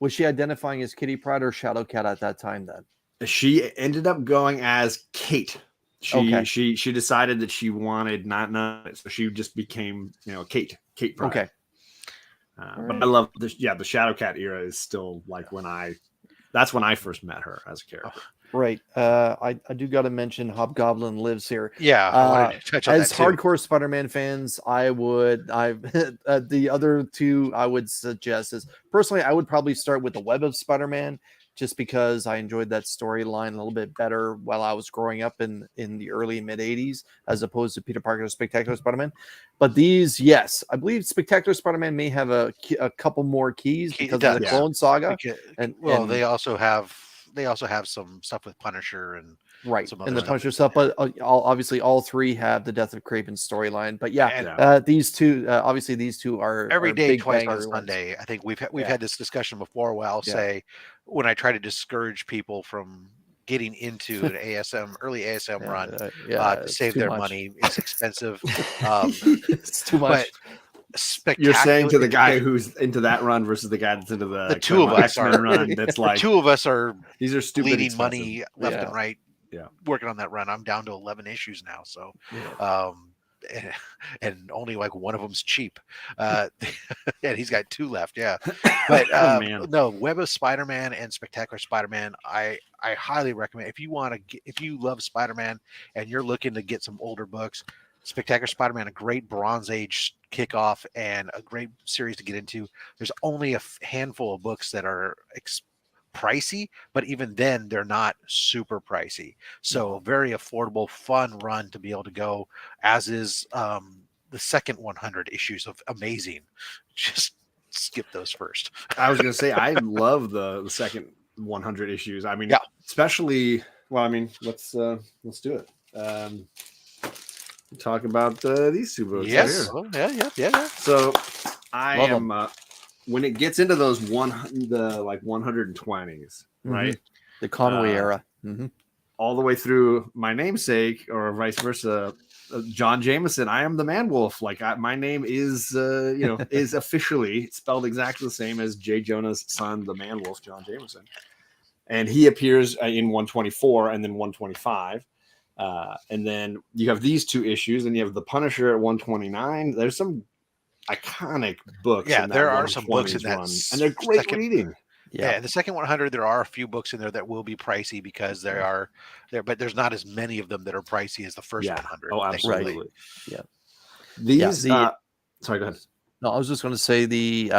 was she identifying as Kitty Pryde or Shadowcat at that time? Then she ended up going as Kate. She decided that she wanted not so she just became, Kate Pryde. Okay. But I love the Shadowcat era is still like that's when I first met her as a character. Right. I do got to mention Hobgoblin lives here. Yeah. I wanted to touch on as that too. Hardcore Spider-Man fans, the other two I would suggest is, personally, I would probably start with the Web of Spider-Man, just because I enjoyed that storyline a little bit better while I was growing up in the early mid 80s, as opposed to Peter Parker's Spectacular Spider-Man. But these, yes, I believe Spectacular Spider-Man may have a couple more keys because of the Clone Saga. And they also have some stuff with Punisher and and the Punisher stuff. But obviously, all three have the Death of Kraven storyline. But these two, obviously, these two are every day, twice on ones. Sunday. I think we've had this discussion before, where I'll say, when I try to discourage people from getting into an early ASM run to save their money, it's expensive. It's too much. You're saying to the guy who's into that run versus the guy that's into the two of us are run. That's like the two of us are. These are stupid bleeding expensive. Money left and right. Yeah, working on that run. I'm down to 11 issues now, so and only like one of them's cheap. And he's got 2 left. Yeah, but no, Web of Spider-Man and Spectacular Spider-Man, I highly recommend. If you love Spider-Man and you're looking to get some older books, Spectacular Spider-Man, a great Bronze Age kickoff and a great series to get into. There's only a handful of books that are pricey, but even then they're not super pricey. So very affordable, fun run to be able to go, as is the second 100 issues of Amazing. Just skip those first. I was going to say, I love the second 100 issues. I mean, especially, let's do it. Talk about these 2 books. Yes. Right here. Yeah. So I am when it gets into those 120s, right? The Conway era, all the way through my namesake, or vice versa, John Jameson. I am the Man Wolf. Like my name is, is officially spelled exactly the same as J. Jonah's son, the Man Wolf, John Jameson, and he appears in 124 and then 125. And then you have these 2 issues, and you have the Punisher at 129. There's some iconic books. Yeah, there are some books in that run, and they're great reading. Yeah, in the second 100, there are a few books in there that will be pricey because there are there, but there's not as many of them that are pricey as the first 100. Oh, absolutely. Right. Yeah. These sorry, go ahead. No, I was just going to say the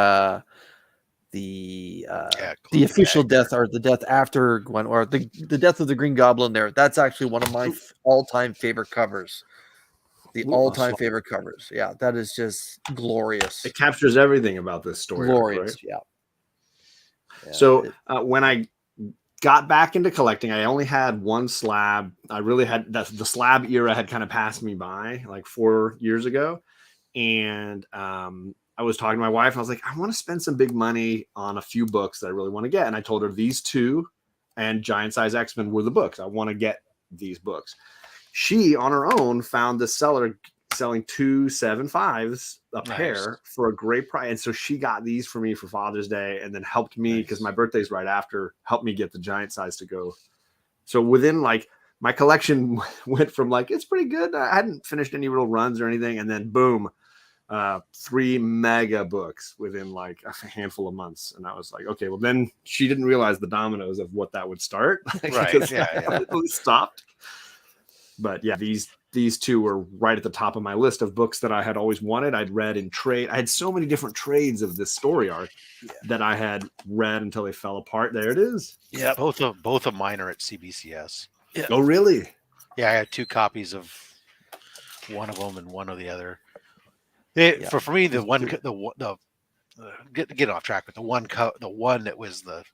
official death, or the death after Gwen, or the death of the Green Goblin there. That's actually one of my all-time favorite covers. All-time favorite covers. Yeah, that is just glorious. It captures everything about this story. Glorious, right? Yeah. So when I got back into collecting, I only had one slab. I really had the slab era had kind of passed me by like 4 years ago. And I was talking to my wife. I was like, I want to spend some big money on a few books that I really want to get. And I told her these two and Giant Size X-Men were the books. I want to get these books. She, on her own, found the seller selling 2 7.5s a pair for a great price. And so she got these for me for Father's Day, and then helped me, because my birthday's right after, helped me get the giant size to go. So within like my collection went from like, it's pretty good. I hadn't finished any real runs or anything. And then boom, 3 mega books within like a handful of months. And I was like, okay, well then she didn't realize the dominoes of what that would start. Right. Yeah. It stopped. But yeah, these two were right at the top of my list of books that I had always wanted. I'd read in trade. I had so many different trades of this story arc that I had read until they fell apart. There it is. Yeah, both of mine are at CBCS. Yeah. Oh, really? Yeah, I had 2 copies of one of them and one of the other. For me, get off track, but the one that was the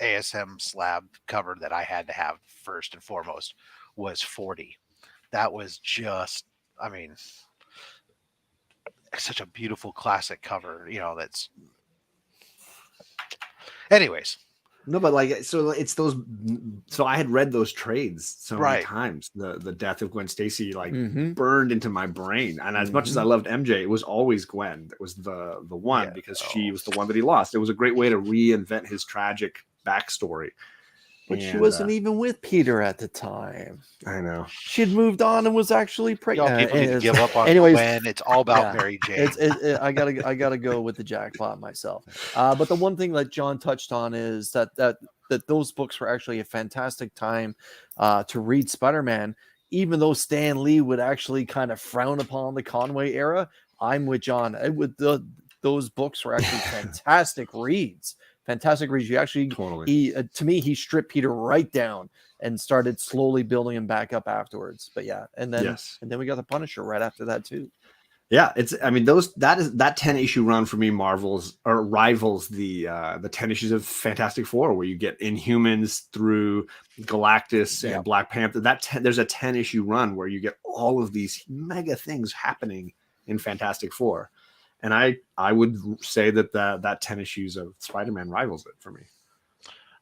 ASM slab cover that I had to have first and foremost was 40. That was just, I mean, such a beautiful classic cover. That's. Anyways. No, but like, so it's those. So I had read those trades so many times. The death of Gwen Stacy burned into my brain, and as much as I loved MJ, it was always Gwen. It was the one because she was the one that he lost. It was a great way to reinvent his tragic backstory. But she wasn't even with Peter at the time. I know. She'd moved on and was actually pregnant. People need to give up on Gwen. It's all about Mary Jane. I gotta go with the jackpot myself. But the one thing that John touched on is that those books were actually a fantastic time to read Spider-Man, even though Stan Lee would actually kind of frown upon the Conway era. I'm with John. Those books were actually fantastic reads. Fantastic read. To me, he stripped Peter right down and started slowly building him back up afterwards. But yeah, and then we got the Punisher right after that too. Yeah, that 10-issue run for me rivals the 10 issues of Fantastic Four, where you get Inhumans through Galactus and Black Panther. There's a 10-issue run where you get all of these mega things happening in Fantastic Four. And I would say that 10 issues of Spider-Man rivals it for me.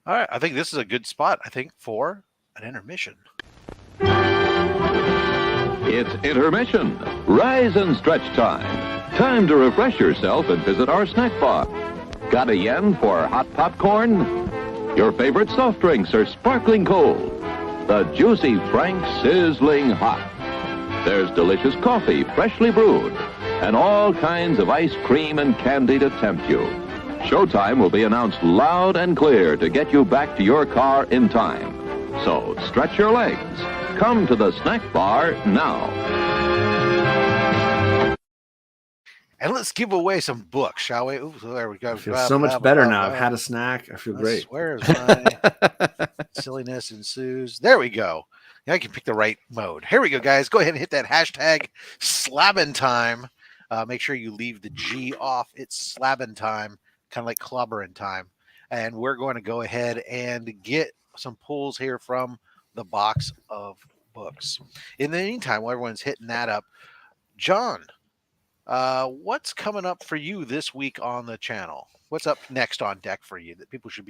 All right. I think this is a good spot, for an intermission. It's intermission. Rise and stretch time. Time to refresh yourself and visit our snack bar. Got a yen for hot popcorn? Your favorite soft drinks are sparkling cold. The juicy Frank sizzling hot. There's delicious coffee, freshly brewed. And all kinds of ice cream and candy to tempt you. Showtime will be announced loud and clear to get you back to your car in time. So stretch your legs. Come to the snack bar now. And let's give away some books, shall we? Ooh, there we go. I feel so much better now. I've had a snack. I feel great. Where is my silliness ensues? There we go. Now I can pick the right mode. Here we go, guys. Go ahead and hit that hashtag slabbing time. Make sure you leave the G off. It's slabbing time, kind of like clobbering time. And we're going to go ahead and get some pulls here from the box of books. In the meantime, while everyone's hitting that up, John, what's coming up for you this week on the channel? What's up next on deck for you that people should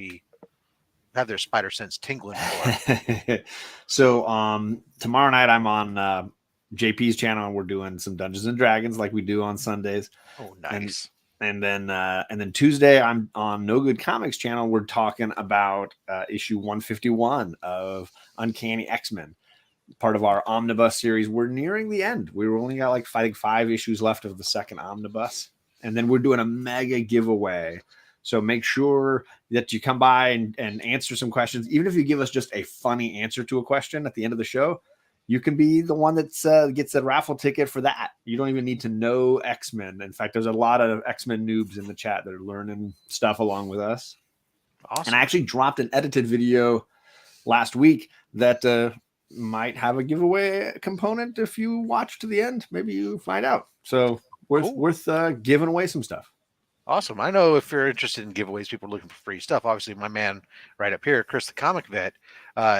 have their spider sense tingling for? So tomorrow night I'm on JP's channel, and we're doing some Dungeons and Dragons like we do on Sundays. Oh, nice. And then Tuesday I'm on No Good Comics channel. We're talking about issue 151 of Uncanny X-Men, part of our omnibus series. We're nearing the end. We only got like 5 issues left of the second omnibus, and then we're doing a mega giveaway. So make sure that you come by and answer some questions. Even if you give us just a funny answer to a question at the end of the show, you can be the one that gets a raffle ticket for that. You don't even need to know X-Men. In fact, there's a lot of X-Men noobs in the chat that are learning stuff along with us. Awesome. And I actually dropped an edited video last week that might have a giveaway component. If you watch to the end, maybe you find out. So worth giving away some stuff. Awesome. I know if you're interested in giveaways, people are looking for free stuff. Obviously, my man right up here, Chris the Comic Vet,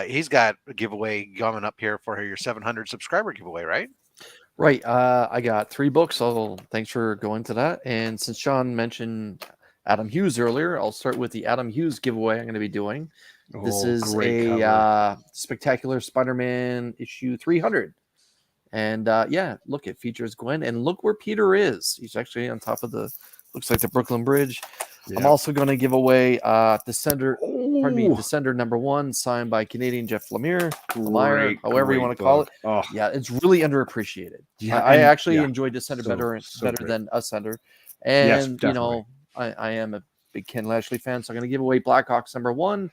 he's got a giveaway coming up here for your 700 subscriber giveaway, right? Right. I got 3 books. So thanks for going to that. And since Sean mentioned Adam Hughes earlier, I'll start with the Adam Hughes giveaway I'm going to be doing. This is a Spectacular Spider-Man issue 300. And yeah, look, it features Gwen. And look where Peter is. He's actually on top of looks like the Brooklyn Bridge. Yeah. I'm also going to give away Descender #1, signed by Canadian Jeff Lemire, however you want to call it. Oh. Yeah, it's really underappreciated. Yeah, I actually enjoyed Descender better than Ascender. And, yes, you know, I am a big Ken Lashley fan, so I'm going to give away Blackhawks #1.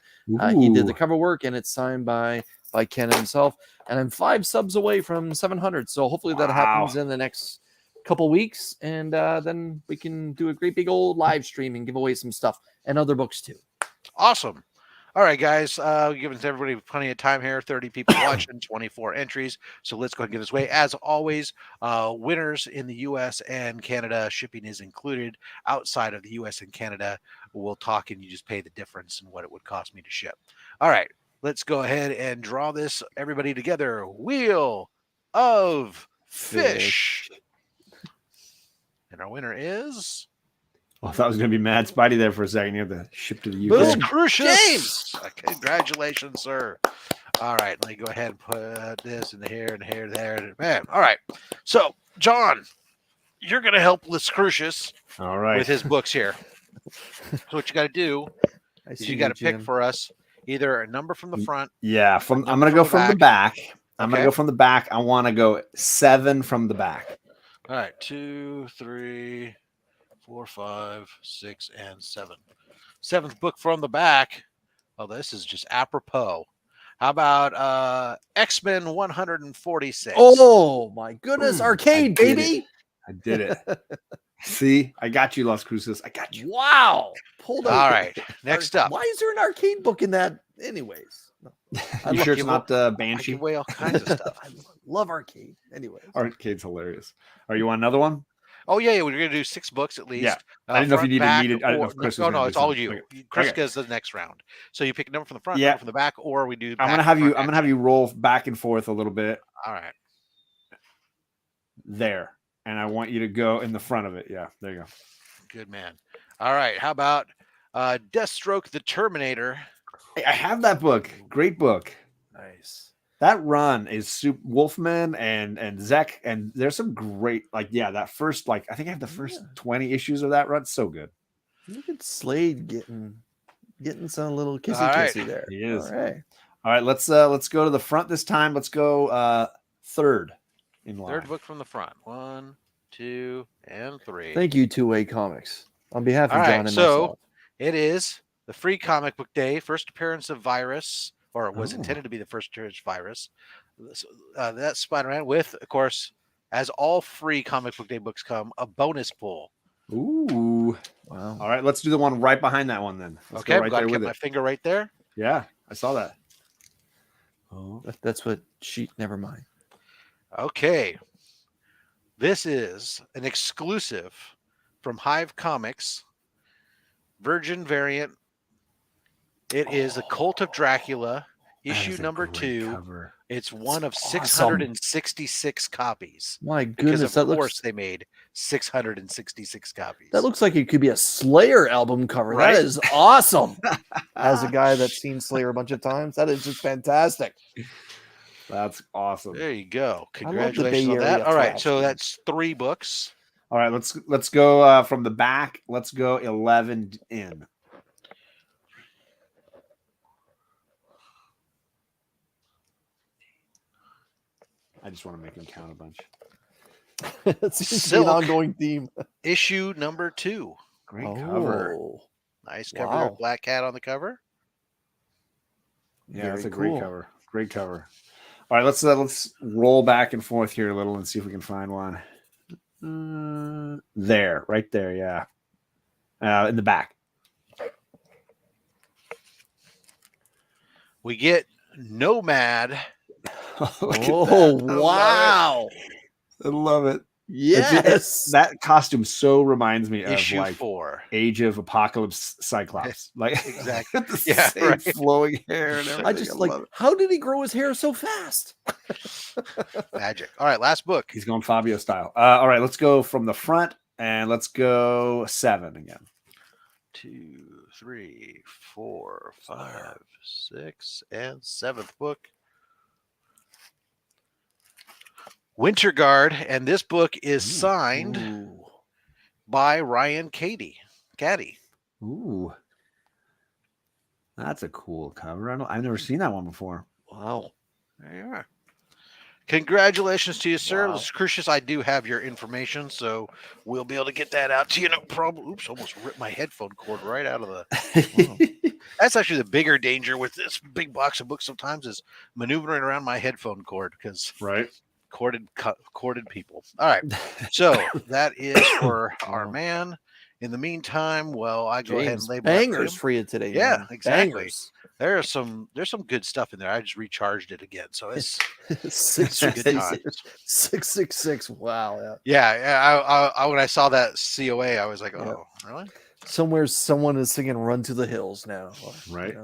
He did the cover work, and it's signed by Ken himself. And I'm 5 subs away from 700, so hopefully that happens in the next couple weeks, and then we can do a great big old live stream and give away some stuff and other books too. Awesome. All right, guys, giving everybody plenty of time here. 30 people watching, 24 entries. So let's go ahead and give this away. As always, winners in the U.S. and Canada, shipping is included. Outside of the U.S. and Canada, we'll talk and you just pay the difference in what it would cost me to ship. All right, let's go ahead and draw this, everybody together. Wheel of Fish. And our winner is... I thought it was going to be Mad Spidey there for a second. You have to ship to the UK. Boom, Crucius. Congratulations, sir. All right, let me go ahead and put this in here and here, there. Man, all right. So, John, you're going to help Liz Crucius with his books here. So what you got to do is you got to pick for us either a number from the front. Yeah, I'm going to go from the back. I'm going to go from the back. I want to go 7 from the back. All right, 2, 3, 4, 5, 6, and 7. 7th book from the back. Oh, this is just apropos. How about X-Men 146? Oh my goodness, arcade, baby! I did it. See, I got you, Las Cruces. I got you. Wow. Pulled out. All right, next up. Why is there an arcade book in that anyways? No. You sure it's not Banshee? I give away all kinds of stuff. I love arcade. Anyways. Arcade's hilarious. Are you want another one? Oh, yeah, we're going to do 6 books at least. Yeah. I didn't know if you needed. I didn't know if Chris was no, it's all you. Okay. Chris does the next round. So you pick a number from the front, number from the back, or we do. I'm gonna have you roll back and forth a little bit. All right. There, and I want you to go in the front of it. Yeah, there you go. Good man. All right. How about Deathstroke the Terminator? I have that book. Great book. Nice. That run is Wolfman and Zek, and there's some great that first I think I have the first 20 issues of that run. So good. Look at Slade getting some little kissy there. He is. All right. All right, let's go to the front this time. Let's go 3rd in line. 3rd book from the front. 1, 2, and 3. Thank you, Two Way Comics. On behalf of John and myself. It is the free comic book day, first appearance of Virus. Or it was intended to be the first appearance of Virus. That's Spider-Man with, of course, as all free comic book day books come, a bonus pool. Ooh. Wow. All right, let's do the one right behind that one then. Let's go right there with my finger right there. Yeah, I saw that. Oh, that's what never mind. Okay. This is an exclusive from Hive Comics, Virgin variant. It is the Cult of Dracula, issue number 2. Cover. It's one of 666 copies. My goodness, because of course they made 666 copies. That looks like it could be a Slayer album cover. Right? That is awesome. As a guy that's seen Slayer a bunch of times, that is just fantastic. That's awesome. There you go. Congratulations on that. All right, so that's 3 books. All right, let's go from the back. Let's go 11 in. I just want to make him count a bunch. It seems to be an ongoing theme. Issue number 2. Great cover. Nice cover. Black cat on the cover. Yeah, that's a great cover. Great cover. All right, let's roll back and forth here a little and see if we can find one. There, right there, yeah. In the back. We get Nomad. Oh, wow. I love it. Yes. That costume so reminds me Issue of like 4. Age of Apocalypse Cyclops. Like Exactly. the Yeah, same right. flowing hair and everything. I just like, how did he grow his hair so fast? Magic. All right, last book. He's going Fabio style. All right, let's go from the front and let's go 7 again. 2, 3, 4, 5, 6, and 7th book. Winter Guard, and this book is signed by Ryan Caddy. Ooh, that's a cool cover. I've never seen that one before. Wow. There you are. Congratulations to you, sir. Wow. Crucius, I do have your information, so we'll be able to get that out to you. No problem. Oops, almost ripped my headphone cord right out of the... That's actually the bigger danger with this big box of books sometimes is maneuvering around my headphone cord because corded people. All right, so that is for our man. In the meantime, well, I go ahead and label bangers for you today. Yeah, man. exactly. Bangers. There's some good stuff in there. I just recharged it again, so it's 666. Wow. Yeah. I when I saw that COA, I was like, oh, really? Somewhere someone is singing "Run to the Hills" now. Right.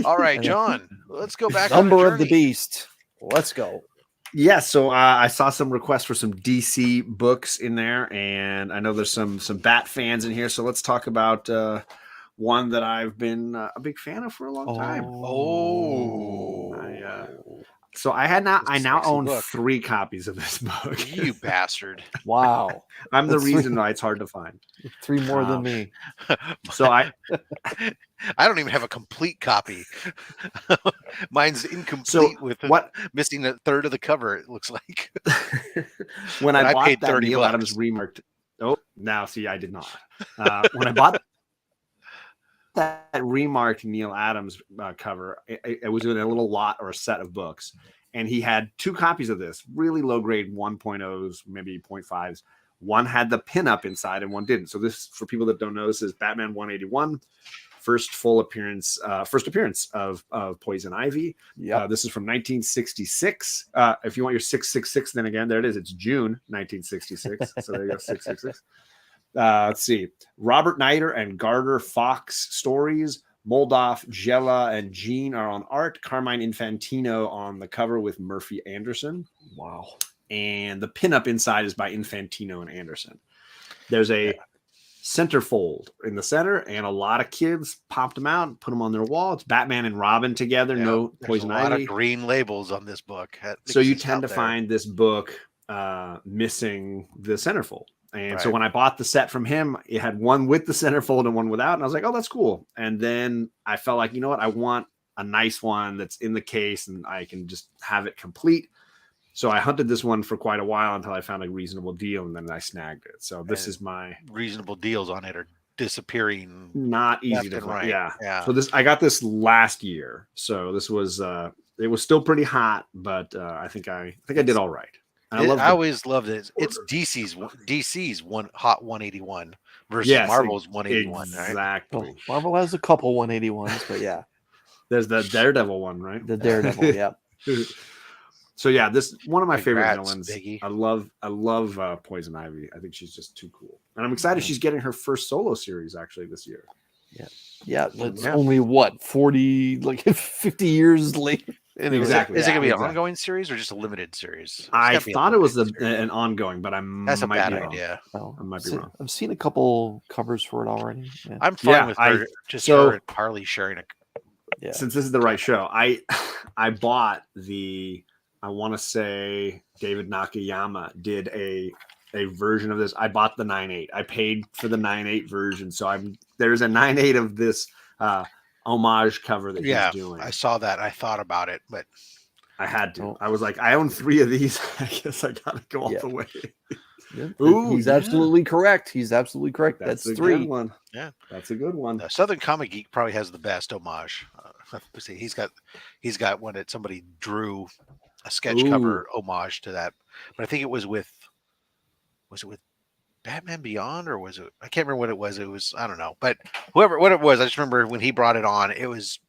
All right, John. Let's go back. Number of the Beast. Let's go. Yeah, so I saw some requests for some DC books in there, and I know there's some Bat fans in here. So let's talk about one that I've been a big fan of for a long time. So I now own 3 copies of this book. You bastard! Wow, I'm the reason why it's hard to find. 3 more than me. So I don't even have a complete copy. Mine's incomplete with missing a third of the cover. It looks like. When I bought paid that $30. Neil Adams remarked. Oh, now see, I did not. When I bought that remarked Neil Adams cover, it was in a little lot or a set of books, and he had 2 copies of this, really low grade 1.0s, maybe 0.5s. One had the pinup inside and one didn't. So this, for people that don't know, this is Batman 181, first appearance of Poison Ivy. Yeah, this is from 1966. If you want your 666, then again, there it is. It's June 1966. So there you go, 666. Let's see. Robert Nider and Gardner Fox stories. Moldoff, Jella, and Jean are on art. Carmine Infantino on the cover with Murphy Anderson. Wow. And the pinup inside is by Infantino and Anderson. There's a centerfold in the center, and a lot of kids popped them out and put them on their wall. It's Batman and Robin together. Yeah, no Poison Ivy. A lot of green labels on this book. So you tend to find this book missing the centerfold. And so when I bought the set from him, it had one with the centerfold and one without. And I was like, oh, that's cool. And then I felt like, you know what? I want a nice one that's in the case and I can just have it complete. So I hunted this one for quite a while until I found a reasonable deal, and then I snagged it. So this is my reasonable deals on it are disappearing. Not easy to find. Yeah. So I got this last year. So this was it was still pretty hot, but I think I did all right. I always loved it. It's DC's one hot 181 versus Marvel's 181. Exactly. Well, Marvel has a couple 181s, but yeah. There's the Daredevil one, right? The Daredevil, yeah. So yeah, this one of my favorite villains. Biggie. I love Poison Ivy. I think she's just too cool, and I'm excited she's getting her first solo series actually this year. Yeah. It's only 50 years later. Exactly. Is it going to be an ongoing series or just a limited series? I thought it was an ongoing, but that's a bad idea. Oh, I might be wrong. I've seen a couple covers for it already. Yeah. I'm fine with her. Her and Harley sharing it. Yeah. Since this is the right show, I bought the. I want to say David Nakayama did a version of this. I bought the 9.8. I paid for the 9.8 version, so there's a 9.8 of this homage cover that he's doing. I saw that. I thought about it, but I had to. I was like, I own 3 of these. I guess I gotta go all the way. Ooh, he's absolutely correct. He's absolutely correct. That's a 3. Good one. Yeah, that's a good one. Southern Comic Geek probably has the best homage. He's got one that somebody drew a sketch cover homage to that. But I think it was with Batman Beyond, or was it? I can't remember what it was. It was, I don't know, but what it was, I just remember when he brought it on, it was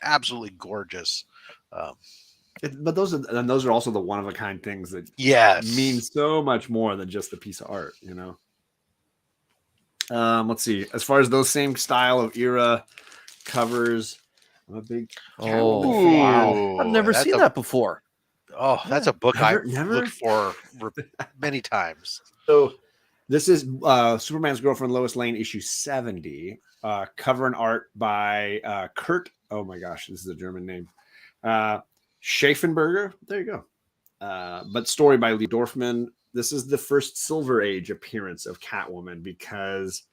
absolutely gorgeous. But those are also the one of a kind things that mean so much more than just a piece of art, you know. Let's see. As far as those same style of era covers, I'm a big wow. I've never seen that before. Oh, that's a book I've looked for many times. So this is Superman's Girlfriend Lois Lane issue 70, cover and art by Kurt. Oh my gosh, this is a German name. Schaeffenberger. There you go. But story by Lee Dorfman. This is the first Silver Age appearance of Catwoman, because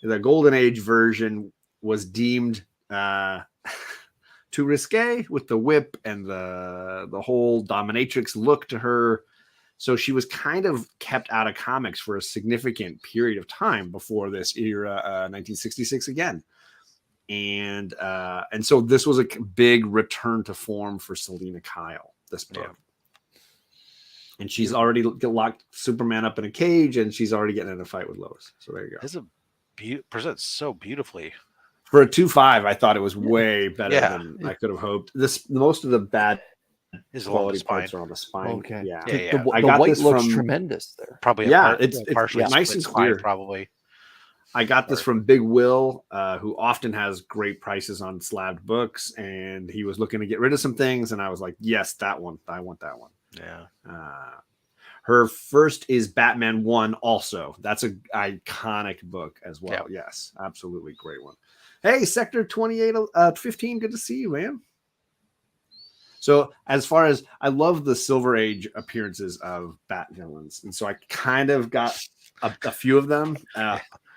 the Golden Age version was deemed too risque with the whip and the whole dominatrix look to her. So she was kind of kept out of comics for a significant period of time before this era, 1966 again. And so this was a big return to form for Selina Kyle, this book. Yeah. And she's already locked Superman up in a cage, and she's already getting in a fight with Lois. So there you go. Presents so beautifully. For a 2.5, I thought it was way better than I could have hoped. Most of the bad quality parts are on the spine. Okay. Yeah. The white looks tremendous there. Probably. It's partially nice and clear. Probably. I got this from Big Will, who often has great prices on slabbed books, and he was looking to get rid of some things, and I was like, yes, that one. I want that one. Yeah. Her first is Batman 1 also. That's an iconic book as well. Yeah. Yes, absolutely great one. Hey, Sector 2815, good to see you, man. So as far as, I love the Silver Age appearances of Bat villains, and so I kind of got a few of them.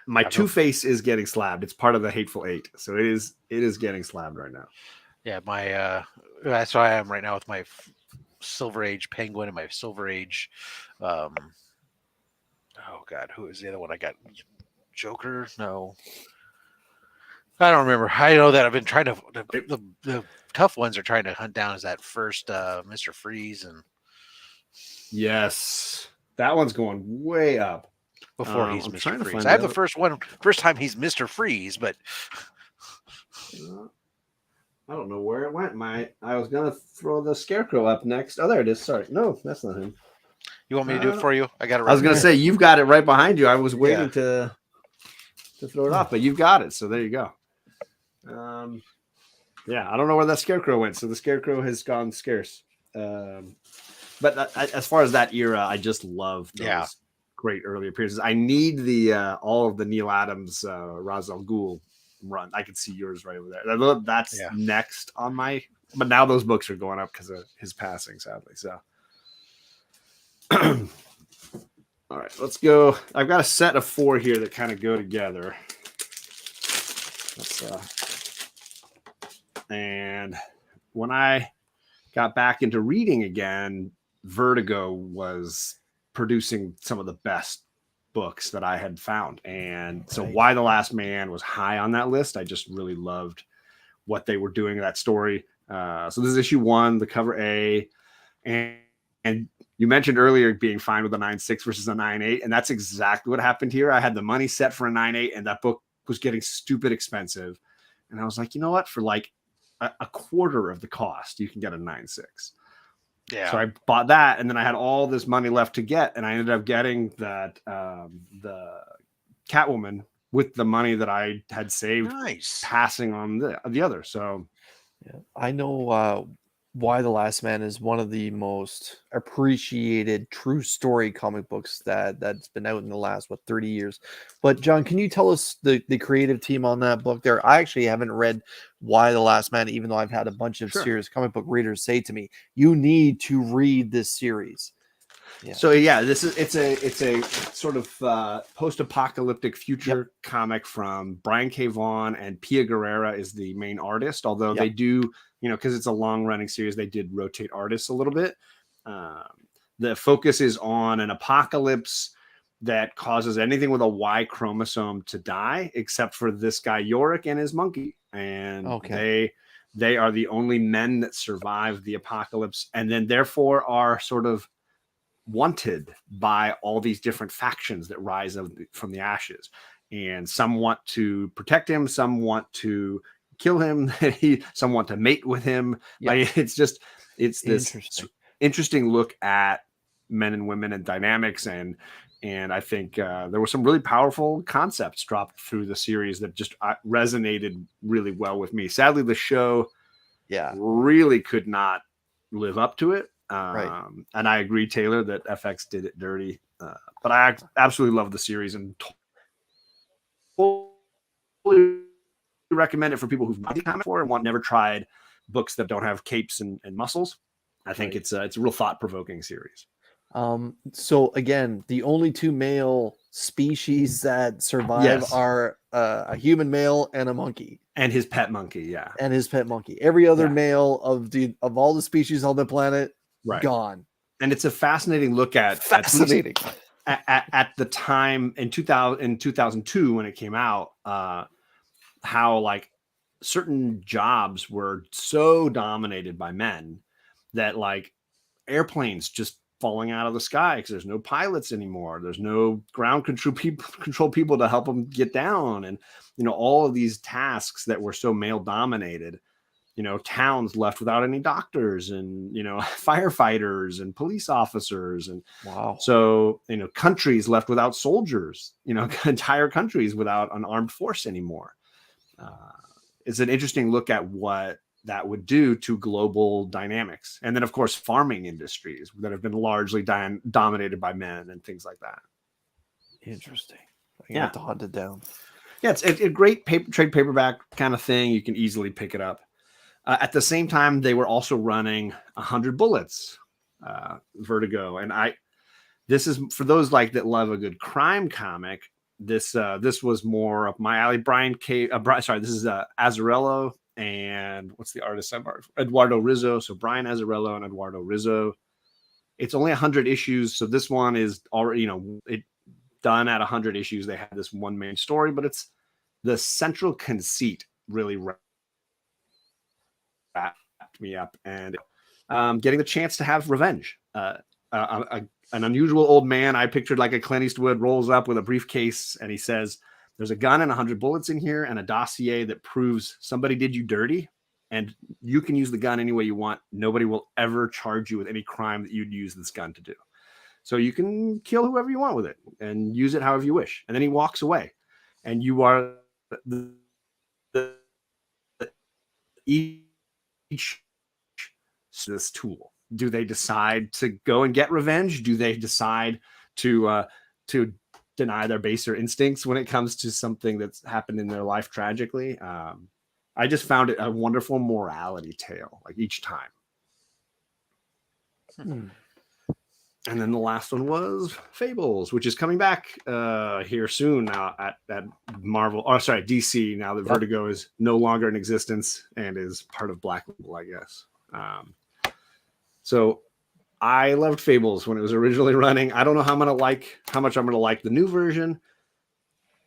My Two-Face is getting slabbed. It's part of the Hateful Eight, so it is getting slabbed right now. Yeah, that's why I am right now with my Silver Age Penguin and my Silver Age. Oh God, who is the other one I got? Joker? No, I don't remember. I know that I've been trying to. The tough ones are trying to hunt down is that first Mr. Freeze, and yes, that one's going way up. Before he's Mr. Freeze. I have the first time he's Mr. Freeze, but I don't know where it went. I was gonna throw the Scarecrow up next. Oh, there it is. Sorry, no, that's not him. You want me to do it for you? I got it. I was gonna say you've got it right behind you. I was waiting to throw it off, but you've got it. So there you go. Yeah, I don't know where that Scarecrow went. So the Scarecrow has gone scarce. But as far as that era, I just love those great early appearances. I need the all of the Neil Adams, Ra's al Ghul run. I can see yours right over there. That's next on my. But now those books are going up because of his passing, sadly. So, all right, let's go. I've got a set of 4 here that kind of go together. And when I got back into reading again, Vertigo was producing some of the best books that I had found. And so Why the Last Man was high on that list. I just really loved what they were doing in that story. So this is issue 1, the cover A. And you mentioned earlier being fine with a 9.6 versus a 9.8. And that's exactly what happened here. I had the money set for a 9.8, and that book was getting stupid expensive. And I was like, you know what? For like a quarter of the cost, you can get a 9.6. Yeah. So I bought that, and then I had all this money left to get, and I ended up getting that the Catwoman with the money that I had saved, passing on the other. So I know Why the Last Man is one of the most appreciated true story comic books that's been out in the last 30 years. But John, can you tell us the creative team on that book there? I actually haven't read Why the Last Man, even though I've had a bunch of serious comic book readers say to me, you need to read this series. Yeah. So it's a sort of post-apocalyptic future comic from Brian K. Vaughan, and Pia Guerrera is the main artist, although they do, because it's a long-running series, they did rotate artists a little bit. The focus is on an apocalypse that causes anything with a Y chromosome to die, except for this guy Yorick and his monkey. And They are the only men that survive the apocalypse, and then therefore are sort of wanted by all these different factions that rise from the ashes. And some want to protect him, some want to kill him, some want to mate with him. Yep. Like it's this interesting look at men and women and dynamics, and I think there were some really powerful concepts dropped through the series that just resonated really well with me. Sadly, the show really could not live up to it. And I agree, Taylor, that FX did it dirty. But I absolutely love the series and totally recommend it for people who've not seen it before and never tried books that don't have capes and muscles. I think it's a real thought-provoking series. So again, the only two male species that survive are a human male and a monkey. And his pet monkey, And his pet monkey. Every other male of all the species on the planet, gone. And it's a fascinating look at the time in 2002 when it came out, how like certain jobs were so dominated by men that like airplanes just falling out of the sky because there's no pilots anymore. There's no ground control people to help them get down. And, you know, all of these tasks that were so male dominated, you know, towns left without any doctors and, you know, firefighters and police officers. And so, you know, countries left without soldiers, you know, entire countries without an armed force anymore. It's an interesting look at what that would do to global dynamics. And then, of course, farming industries that have been largely dominated by men and things like that. Interesting. I have to hunt it down. Yeah, it's a great trade paperback kind of thing. You can easily pick it up. At the same time, they were also running 100 Bullets, Vertigo. And this is for those like that love a good crime comic. This was more up my alley. This is Azzarello and what's the artist? Eduardo Rizzo. So Brian Azzarello and Eduardo Rizzo. It's only 100 issues, so this one is already, you know, it done at 100 issues. They had this one main story, but it's the central conceit really wrapped me up, and getting the chance to have revenge. An unusual old man I pictured like a Clint Eastwood rolls up with a briefcase and he says, "There's a gun and 100 bullets in here and a dossier that proves somebody did you dirty, and you can use the gun any way you want. Nobody will ever charge you with any crime that you'd use this gun to do. So you can kill whoever you want with it and use it however you wish." And then he walks away, and you are each this tool. Do they decide to go and get revenge? Do they decide to deny their baser instincts when it comes to something that's happened in their life tragically? I just found it a wonderful morality tale, like each time. And then the last one was Fables, which is coming back here soon now at Marvel. Oh, sorry, DC. Now that Vertigo is no longer in existence and is part of Black Label, I guess. So I loved Fables when it was originally running. I don't know how much I'm gonna like the new version,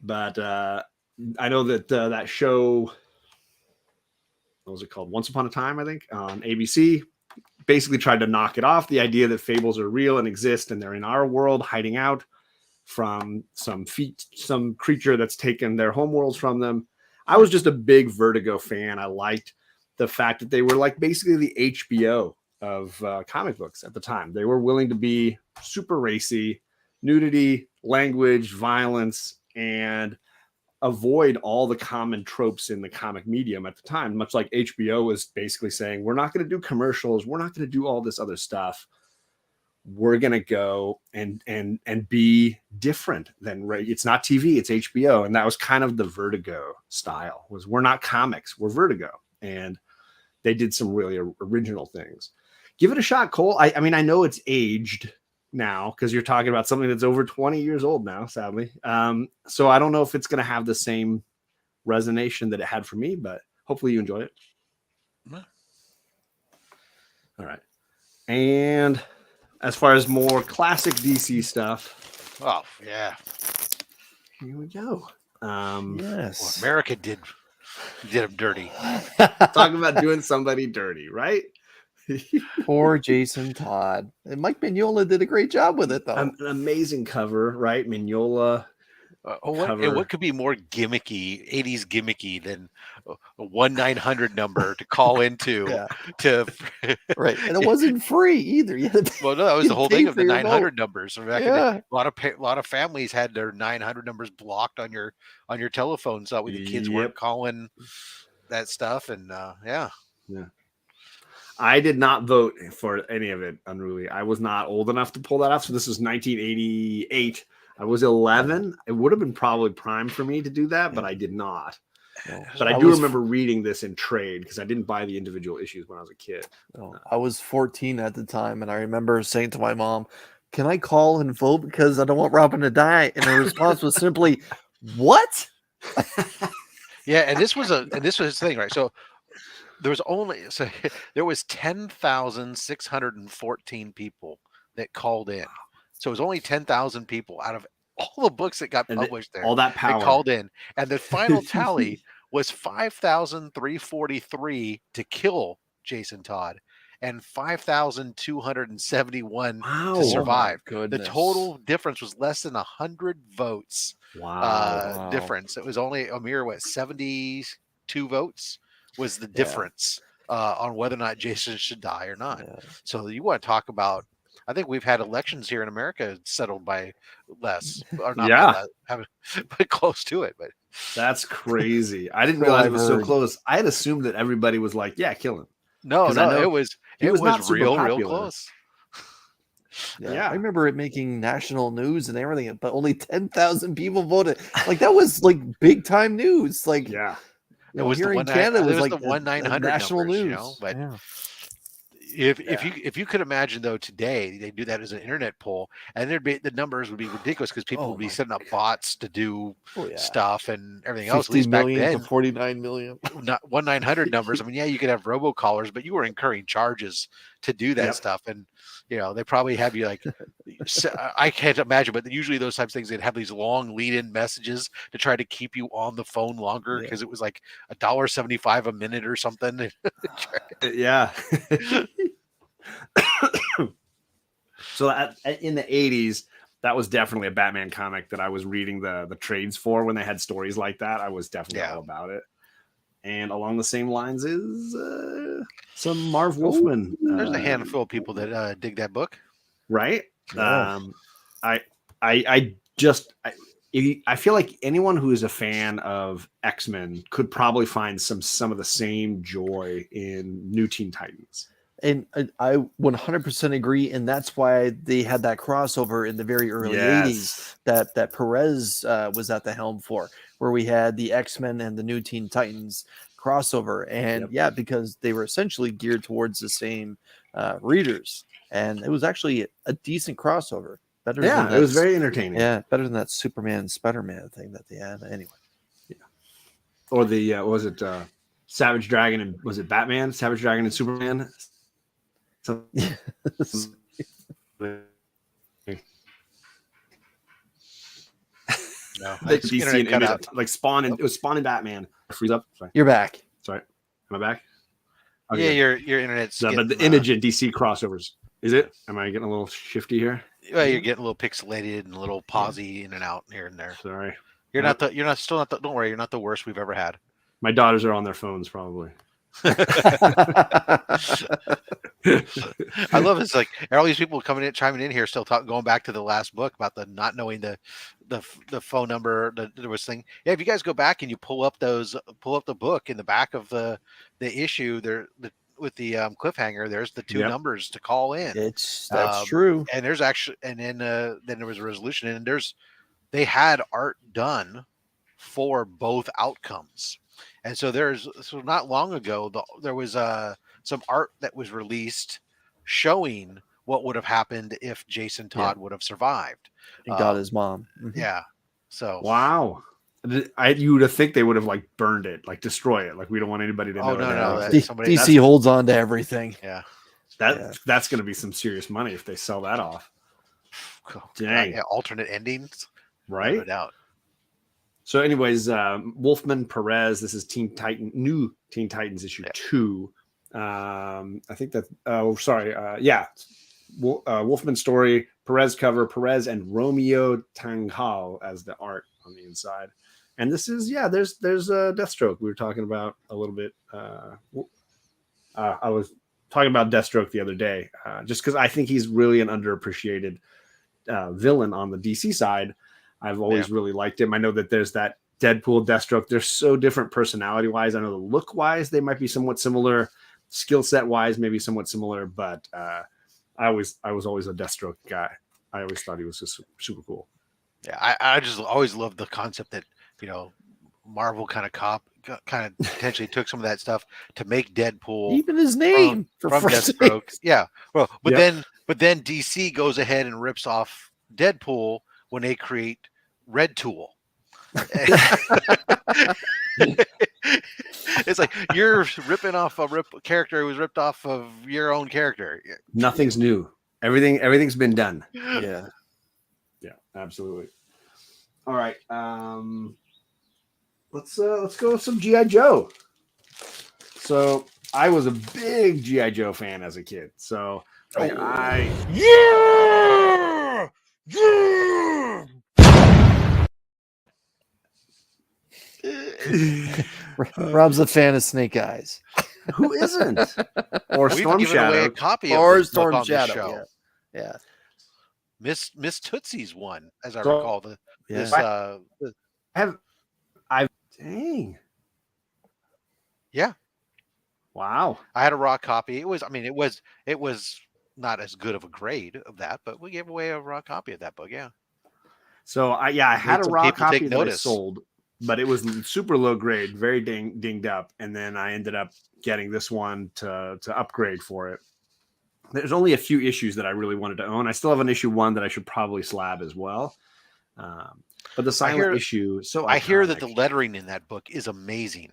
but I know that that show, what was it called? Once Upon a Time, I think, on ABC, basically tried to knock it off. The idea that fables are real and exist and they're in our world, hiding out from some creature that's taken their homeworlds from them. I was just a big Vertigo fan. I liked the fact that they were like basically the HBO of comic books at the time. They were willing to be super racy, nudity, language, violence, and avoid all the common tropes in the comic medium at the time, much like HBO was basically saying, we're not going to do commercials, we're not going to do all this other stuff. We're going to go and be different than it's not TV, it's HBO. And that was kind of the Vertigo style, was we're not comics, we're Vertigo. And they did some really original things. Give it a shot, Cole. I mean, I know it's aged now because you're talking about something that's over 20 years old now, sadly. So I don't know if it's going to have the same resonation that it had for me, but hopefully you enjoy it. Yeah. All right. And as far as more classic DC stuff. Oh, yeah. Here we go. Yes. Well, America did did him dirty. Talk about doing somebody dirty, right? Poor Jason Todd. And Mike Mignola did a great job with it, though. An amazing cover, right? Mignola. What could be more gimmicky, 80s gimmicky than a 1-900 number to call into? Right, and it wasn't free either. Well, no, that was the whole thing of the 900 numbers. Yeah. A lot of families had their 900 numbers blocked on your telephone, so that way the kids weren't calling that stuff. And yeah. I did not vote for any of it, Unruly. I was not old enough to pull that off. So this was 1988. I was 11. It would have been probably prime for me to do that, but I did not. But I do remember reading this in trade because I didn't buy the individual issues when I was a kid. I was 14 at the time, and I remember saying to my mom, "Can I call and vote because I don't want Robin to die?" And her response was simply, "What?" Yeah, and this was the thing, right? So there was 10,614 people that called in. So it was only 10,000 people out of all the books that got published there. All that power called in, and the final tally was 5,343 to kill Jason Todd, and 5,271 to survive. The total difference was less than 100 votes. Wow. Difference. It was only a mere 72 votes was the difference on whether or not Jason should die or not. So you want to talk about? I think we've had elections here in America settled by less, or not by less, but close to it. But that's crazy. I didn't realize it was so close. I had assumed that everybody was like, "Yeah, kill him." No, it was real close. Yeah, I remember it making national news and everything, but only 10,000 people voted. Like that was like big time news. Like it was here in Canada. It was like the 1-900 national numbers, news. But. If you could imagine though today they do that as an internet poll and the numbers would be ridiculous because people would be setting up bots to do stuff and everything else. 50 million to 49 million. Not 1-900 numbers. I mean, you could have robocallers, but you were incurring charges to do that stuff. And they probably have you like I can't imagine, but usually those types of things they'd have these long lead-in messages to try to keep you on the phone longer because it was like $1.75 a minute or something. Yeah. So in the 80s, that was definitely a Batman comic that I was reading the trades for when they had stories like that. I was definitely all about it. And along the same lines is some Marv Wolfman. There's a handful of people that dig that book, right? Yeah. I feel like anyone who is a fan of X-Men could probably find some of the same joy in New Teen Titans. And I 100% agree, and that's why they had that crossover in the very early 80s that Perez was at the helm for, where we had the X-Men and the New Teen Titans crossover. And because they were essentially geared towards the same readers. And it was actually a decent crossover. Better than it was very entertaining. Yeah, better than that Superman Spider-Man thing that they had. Anyway. Yeah. Or the what was it Savage Dragon and was it Batman, Savage Dragon and Superman? So like DC and Image, like Spawn, and it was Spawn and Batman. Freeze up. Sorry. You're back. Sorry, am I back? Okay. Yeah, your internet's. But the Image and DC crossovers. Is it? Am I getting a little shifty here? Well, you're getting a little pixelated and a little pausy in and out here and there. Sorry. You're still not don't worry, you're not the worst we've ever had. My daughters are on their phones probably. I love it's like all these people chiming in here still going back to the last book about the not knowing the phone number. There was thing. Yeah, if you guys go back and you pull up the book in the back of the issue there with the cliffhanger, there's the two numbers to call in. That's true. And there's actually then there was a resolution and they had art done for both outcomes. And so not long ago, there was some art that was released showing what would have happened if Jason Todd would have survived. And got his mom. Mm-hmm. Yeah. So wow. You would have think they would have like burned it, like destroy it. Like we don't want anybody to know. Oh no. DC holds on to everything. Yeah. That's going to be some serious money if they sell that off. Dang. Alternate endings. Right. No doubt. So, anyways, Wolfman Perez. This is New Teen Titans issue 2. I think that. Wolfman story. Perez cover. Perez and Romeo Tanghal as the art on the inside. And this is there's Deathstroke. We were talking about a little bit. I was talking about Deathstroke the other day, just because I think he's really an underappreciated villain on the DC side. I've always really liked him. I know that there's that Deadpool, Deathstroke. They're so different personality wise. I know the look wise they might be somewhat similar, skill set wise maybe somewhat similar, but I was always a Deathstroke guy. I always thought he was just super cool. Yeah, I just always loved the concept that Marvel kind of potentially took some of that stuff to make Deadpool, even his name from Deathstroke. Yeah, well, but then DC goes ahead and rips off Deadpool when they create Red Tool. It's like you're ripping off a character who was ripped off of your own character. Nothing's new. Everything's been done. Yeah, absolutely. All right, let's go with some G.I. Joe. So I was a big G.I. Joe fan as a kid. So Rob's a fan of Snake Eyes. Who isn't? Or Storm Shadow. A copy of or this book Storm on this Shadow. show. Yeah. Miss Tootsie's one, as I recall. Dang. Yeah. Wow. I had a raw copy. It was not as good of a grade of that, but we gave away a raw copy of that book. Yeah. So I had a raw copy that I notice. sold, but it was super low grade, very dinged up. And then I ended up getting this one to upgrade for it. There's only a few issues that I really wanted to own. I still have an issue 1 that I should probably slab as well. But the silent issue, so I hear that the lettering in that book is amazing.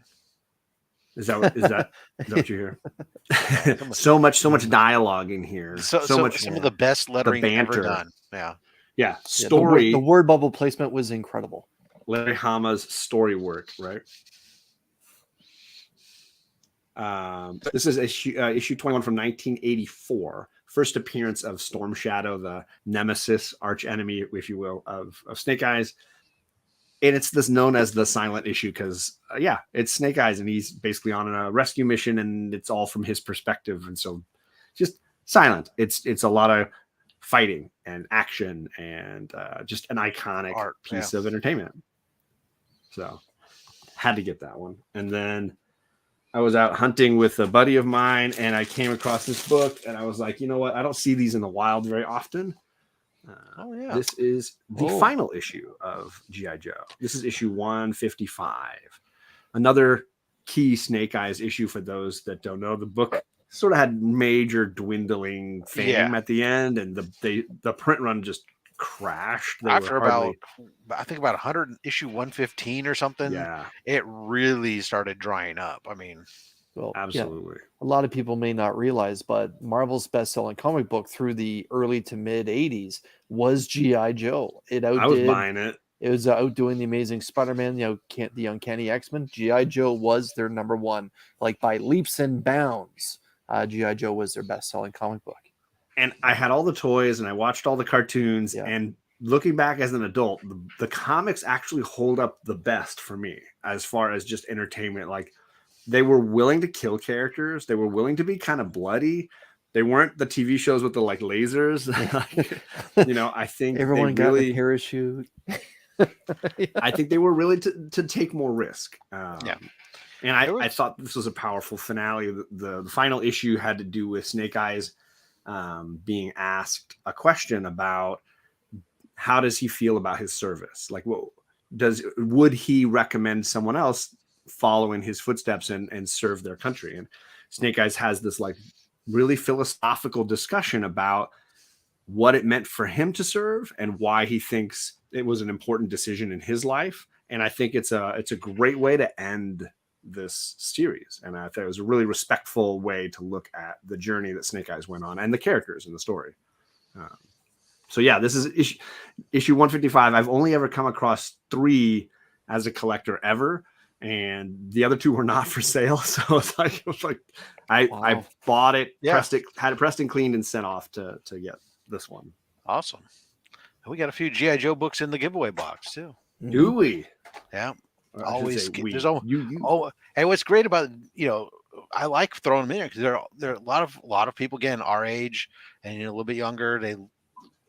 Is that what you hear? so much dialogue in here. So much, some of the best lettering ever done. Yeah. Story. The word bubble placement was incredible. Larry Hama's story work, right? This is issue 21 from 1984. First appearance of Storm Shadow, the nemesis, arch enemy, if you will, of Snake Eyes. And it's this known as the silent issue because, it's Snake Eyes, and he's basically on a rescue mission, and it's all from his perspective, and so just silent. It's a lot of fighting and action and just an iconic piece of entertainment. So, had to get that one. And then I was out hunting with a buddy of mine, and I came across this book, and I was like, you know what? I don't see these in the wild very often. This is the final issue of G.I. Joe. This is issue 155. Another key Snake Eyes issue for those that don't know. The book sort of had major dwindling fame at the end, and the print run just crashed. After about 100 issue 115 or something, it really started drying up. I mean, well, absolutely. A lot of people may not realize, but Marvel's best-selling comic book through the early to mid 80s was G.I. Joe. I was buying it. It was outdoing the Amazing Spider-Man, the Uncanny X-Men. G.I. Joe was their number one, like by leaps and bounds. G.I. Joe was their best-selling comic book. And I had all the toys, and I watched all the cartoons. And looking back as an adult, the comics actually hold up the best for me as far as just entertainment. Like, they were willing to kill characters. They were willing to be kind of bloody. They weren't the TV shows with the lasers. I think everyone got a parachute. I think they were willing to take more risk. And I thought this was a powerful finale. The final issue had to do with Snake Eyes being asked a question about how does he feel about his service? Like, would he recommend someone else follow in his footsteps and serve their country? And Snake Eyes has this really philosophical discussion about what it meant for him to serve and why he thinks it was an important decision in his life. And I think it's a great way to end this series. And I thought it was a really respectful way to look at the journey that Snake Eyes went on and the characters in the story. This is issue 155. I've only ever come across 3 as a collector ever. And the other two were not for sale. So it's like, I bought it, pressed it, had it pressed and cleaned and sent off to get this one. Awesome. We got a few G.I. Joe books in the giveaway box too. Do we? Yeah. Or Always. there's and what's great about, I like throwing them in because there are a lot of people, again, our age and a little bit younger.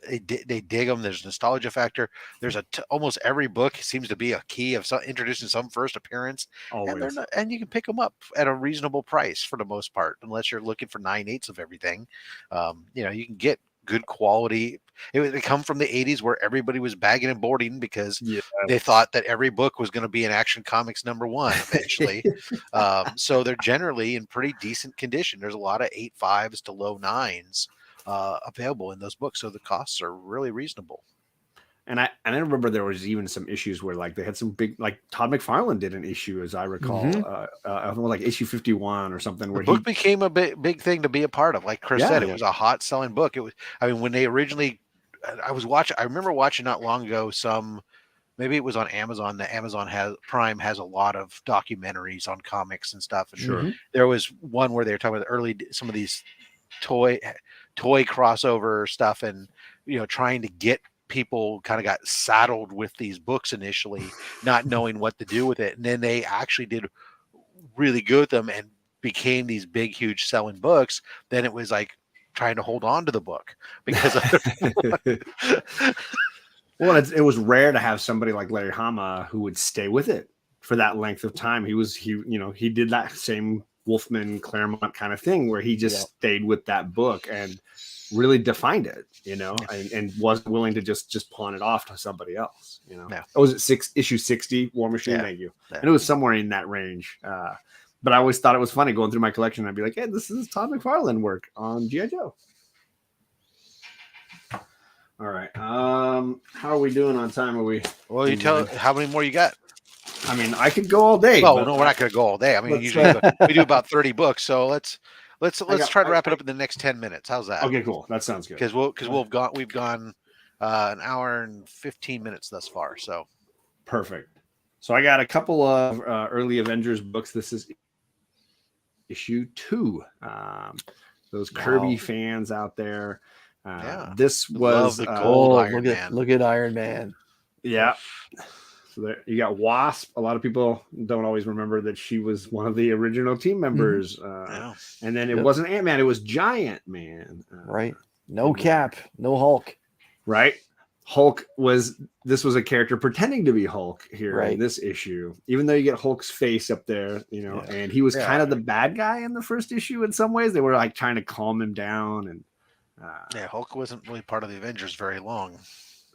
They dig them. There's nostalgia factor. There's almost every book seems to be a key of introducing some first appearance. Always. And you can pick them up at a reasonable price for the most part, unless you're looking for 9/8 of everything. You can get good quality. It come from the 80s where everybody was bagging and boarding because they thought that every book was going to be an Action Comics #1 eventually. So they're generally in pretty decent condition. There's a lot of 8.5s to low 9s available in those books, so the costs are really reasonable. And I remember there was even some issues where like they had some big, like Todd McFarlane did an issue, as I recall, like issue 51 or something, where the book became a big thing to be a part of. Like Chris said, it was a hot selling book. It was, when they originally, I remember watching not long ago maybe it was on Amazon. The Amazon Prime has a lot of documentaries on comics and stuff. And there was one where they were talking about some of these toy crossover stuff, and trying to get people kind of got saddled with these books initially, not knowing what to do with it, and then they actually did really good with them and became these big, huge selling books. Then it was like trying to hold on to the book because of well, it was rare to have somebody like Larry Hama who would stay with it for that length of time. He did that same Wolfman Claremont kind of thing where he just stayed with that book and really defined it, and wasn't willing to just pawn it off to somebody else, Was it issue 60 War Machine? Thank you. And it was somewhere in that range. But I always thought it was funny going through my collection. I'd be like, hey, this is Todd McFarlane work on G.I. Joe. All right. How are we doing on time? Well, you tell how many more you got. I mean, I could go all day. Well, no, we're not going to go all day. I mean, usually we do about 30 books. So let's try to wrap it up in the next 10 minutes. How's that? Okay, cool. That sounds good. Because we've gone an hour and 15 minutes thus far. So perfect. So I got a couple of early Avengers books. This is issue 2. Those Kirby fans out there. This was the gold Iron Man. Look at Iron Man. Yeah. So there, you got Wasp. A lot of people don't always remember that she was one of the original team members. And then it wasn't Ant-Man, it was Giant Man. Right. No Cap, no Hulk. Right. Hulk was a character pretending to be Hulk here in this issue, even though you get Hulk's face up there, and he was kind of the bad guy in the first issue in some ways. They were like trying to calm him down. And Hulk wasn't really part of the Avengers very long.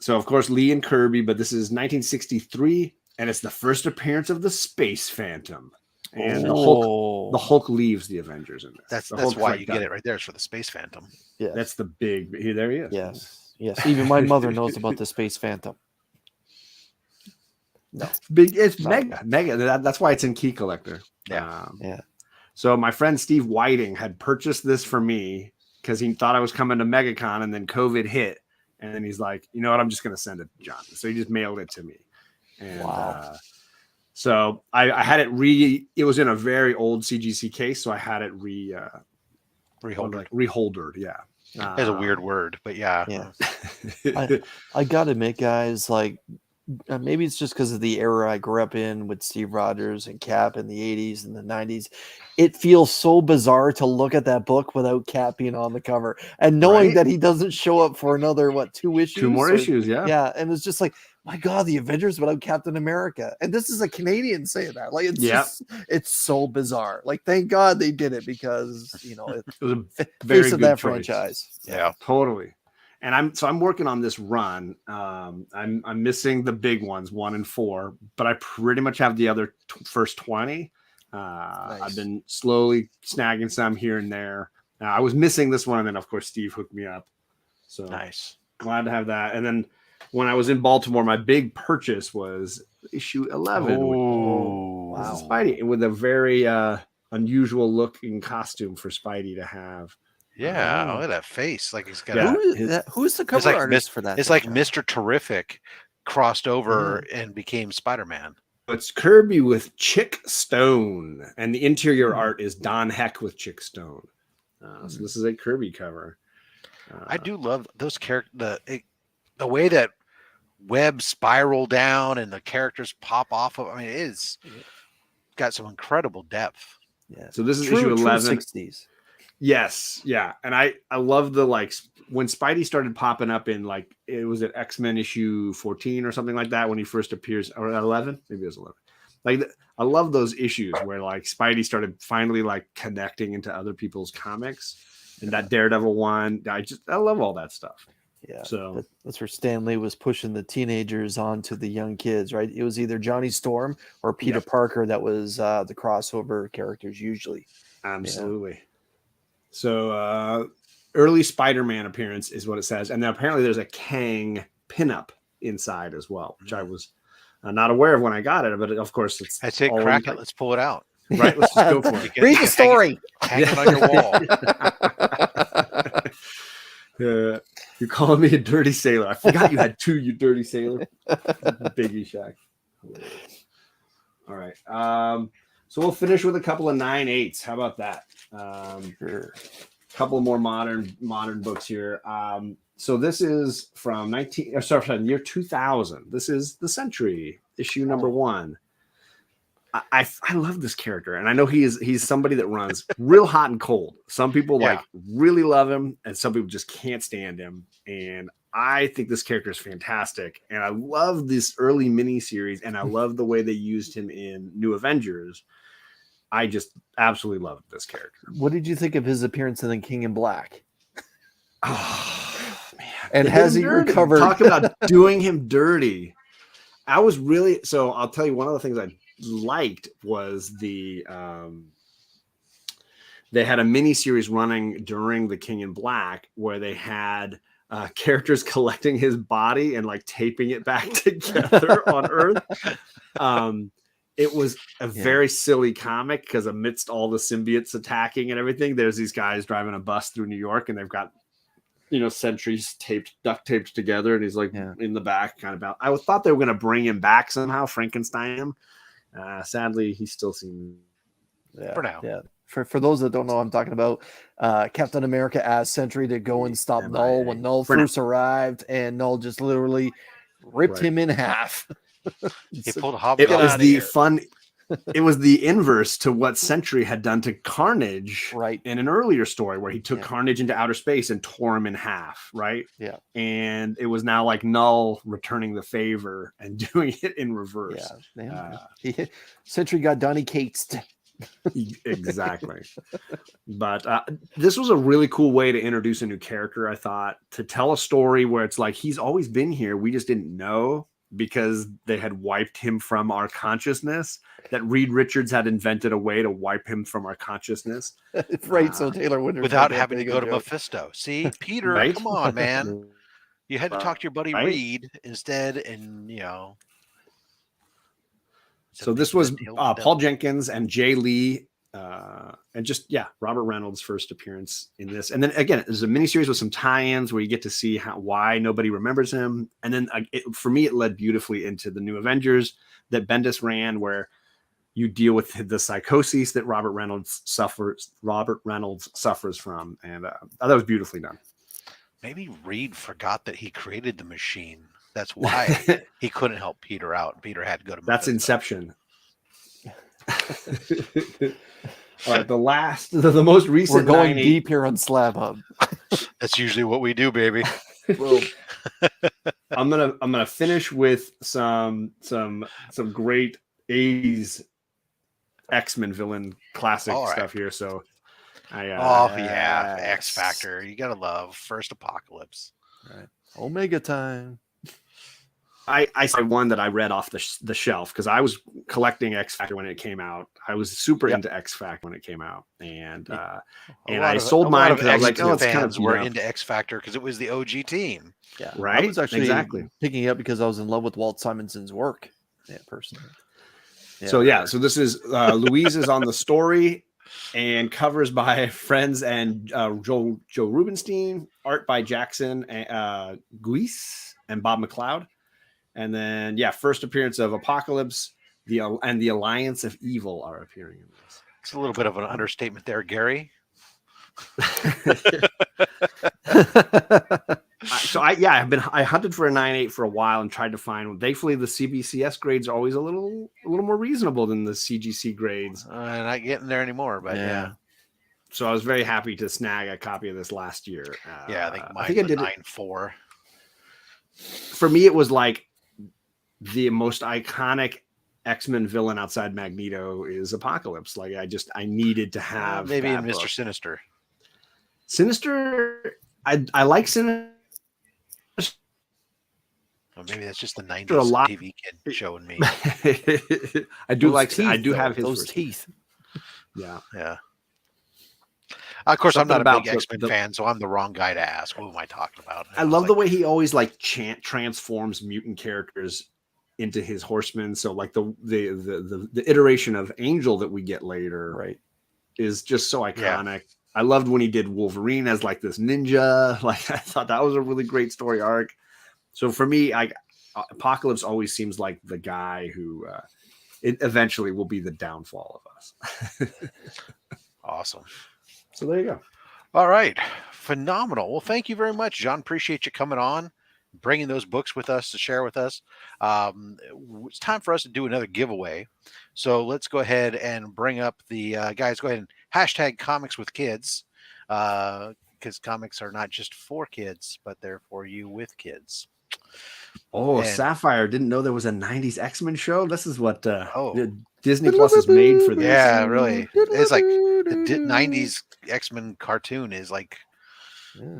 So, of course, Lee and Kirby, but this is 1963, and it's the first appearance of the Space Phantom. And the Hulk leaves the Avengers in this. That's why you get it right there. It's for the Space Phantom. Yeah, that's the big. There he is. Yes. Even my mother knows about the Space Phantom. No, it's big. It's mega. That's why it's in Key Collector. Yeah. So my friend Steve Whiting had purchased this for me because he thought I was coming to MegaCon, and then COVID hit. And then he's like, you know what? I'm just going to send it to John. So he just mailed it to me. And so I had it it was in a very old CGC case. So I had it reholdered. Yeah. It's a weird word, but yeah. I got to admit, guys, like maybe it's just because of the era I grew up in with Steve Rogers and Cap in the 80s and the 90s. It feels so bizarre to look at that book without Cap being on the cover and knowing that he doesn't show up for another, 2 issues? 2 more issues, yeah. Yeah, and it's just like, my God, the Avengers without Captain America. And this is a Canadian saying that. Like, it's so bizarre. Like, thank God they did it because, it was a very face of good that choice. franchise. Yeah, totally. And I'm working on this run. I'm missing the big ones, 1 and 4, but I pretty much have the other first 20. Nice. I've been slowly snagging some here and there. I was missing this one, and then of course Steve hooked me up. So nice, glad to have that. And then when I was in Baltimore, my big purchase was issue 11. Wow. Spidey, with a very unusual looking costume for Spidey to have. Yeah, look at that face. Like he's got who's the cover artist for that? It's like Mr. Terrific crossed over and became Spider-Man. it's Kirby with Chick Stone, and the interior art is Don Heck with Chick Stone. So this is a Kirby cover. I do love those characters. The way that webs spiral down and the characters pop off of. I mean, it's got some incredible depth. Yeah. So this is issue 11. 60s. Yes, yeah, and I love the when Spidey started popping up in it was at X-Men issue 14 or something like that when he first appears, or 11, maybe it was 11. I love those issues where Spidey started finally connecting into other people's comics, and that Daredevil one. I love all that stuff. Yeah, so that's where Stan Lee was pushing the teenagers onto the young kids, right? It was either Johnny Storm or Peter Parker that was the crossover characters usually. Absolutely. Yeah. So early Spider-Man appearance is what it says, and then apparently there's a Kang pinup inside as well, which I was not aware of when I got it, but of course it's. I say crack it. Let's pull it out. Right. Let's just go for it. Read the story. Hang it on your wall. You're calling me a dirty sailor. I forgot you had two, you dirty sailor. Biggie Shack. All right. So we'll finish with a couple of 9/8. How about that? Sure. Couple more modern books here. So this is from year 2000. This is the Sentry issue number 1. I love this character, and I know he's somebody that runs real hot and cold. Some people really love him, and some people just can't stand him. And I think this character is fantastic, and I love this early miniseries, and I love the way they used him in New Avengers. I just absolutely love this character. What did you think of his appearance in The King in Black? Oh man! And has he recovered? Talk about doing him dirty. I was really so. I'll tell you one of the things I liked was they had a mini series running during The King in Black where they had characters collecting his body and taping it back together on Earth. It was a very silly comic because amidst all the symbiotes attacking and everything, there's these guys driving a bus through New York and they've got sentries duct taped together, and he's in the back kind of about. I thought they were going to bring him back somehow, Frankenstein him. Sadly, he still seems for now. Yeah. For those that don't know, I'm talking about Captain America asked Sentry to go and stop Null when Null first arrived, and Null just literally ripped him in half. He pulled a It was the fun. It was the inverse to what Sentry had done to Carnage in an earlier story where he took Carnage into outer space and tore him in half, right? Yeah. And it was now Null returning the favor and doing it in reverse. Yeah. Sentry got Donny Cates. Exactly. But this was a really cool way to introduce a new character, I thought, to tell a story where it's he's always been here. We just didn't know because they had wiped him from our consciousness, that Reed Richards had invented a way to wipe him from our consciousness. Right. So Taylor Winters without having to go to Mephisto. See, Peter, come on, man. You had to talk to your buddy Reed instead. And, So this was Paul Jenkins and Jay Lee, and just Robert Reynolds' first appearance in this. And then again, there's a miniseries with some tie-ins where you get to see why nobody remembers him. And then for me, it led beautifully into the New Avengers that Bendis ran, where you deal with the psychosis that Robert Reynolds suffers from, and that was beautifully done. Maybe Reed forgot that he created the machine. That's why he couldn't help Peter out. Peter had to go to Mephisto. That's Inception. All right, the most recent. We're going deep here on SlabHub. That's usually what we do, baby. Well, I'm gonna finish with some great 80s X-Men villain classic stuff here. So, X Factor. You gotta love First Apocalypse. Right. Omega time. I say one that I read off the shelf because I was collecting X Factor when it came out. I was super into X Factor when it came out, and I sold mine because I was like, it's kind of we're into X Factor because it was the OG team. Yeah, right. I was actually picking it up because I was in love with Walt Simonson's work. Yeah, personally. Yeah. So this is Louise is on the story, and covers by Friends and Joe Rubenstein, art by Jackson Guise and Bob McLeod. And then, first appearance of Apocalypse the Alliance of Evil are appearing in this. It's a little bit of an understatement there, Gary. I hunted for a 9.8 for a while and tried to find one. Thankfully, the CBCS grades are always a little more reasonable than the CGC grades. Not getting there anymore, but yeah. So I was very happy to snag a copy of this last year. I think I did 9.4. For me, it was like the most iconic X-Men villain outside Magneto is Apocalypse. Like I needed to have maybe that in Mr. book. Sinister. Sinister, I like Sinister. Well, maybe that's just the 90s TV kid showing me. I do have those teeth. Yeah. Of course, Something I'm not a big about X-Men fan, so I'm the wrong guy to ask. What am I talking about? I love the way he always transforms mutant characters into his horsemen. So like the iteration of Angel that we get later, right, is just so iconic. Yeah. I loved when he did Wolverine as like this ninja. Like I thought that was a really great story arc. So for me, Apocalypse always seems like the guy who it eventually will be the downfall of us. Awesome. So there you go. All right. Phenomenal. Well, thank you very much, John. Appreciate you coming on, bringing those books with us to share with us. It's time for us to do another giveaway. So let's go ahead and bring up the guys. Go ahead and hashtag comics with kids, because comics are not just for kids, but they're for you with kids. Oh, and Sapphire didn't know there was a 90s X-Men show. This is what Disney Plus is made for this. Yeah, really. It's like the 90s X-Men cartoon is like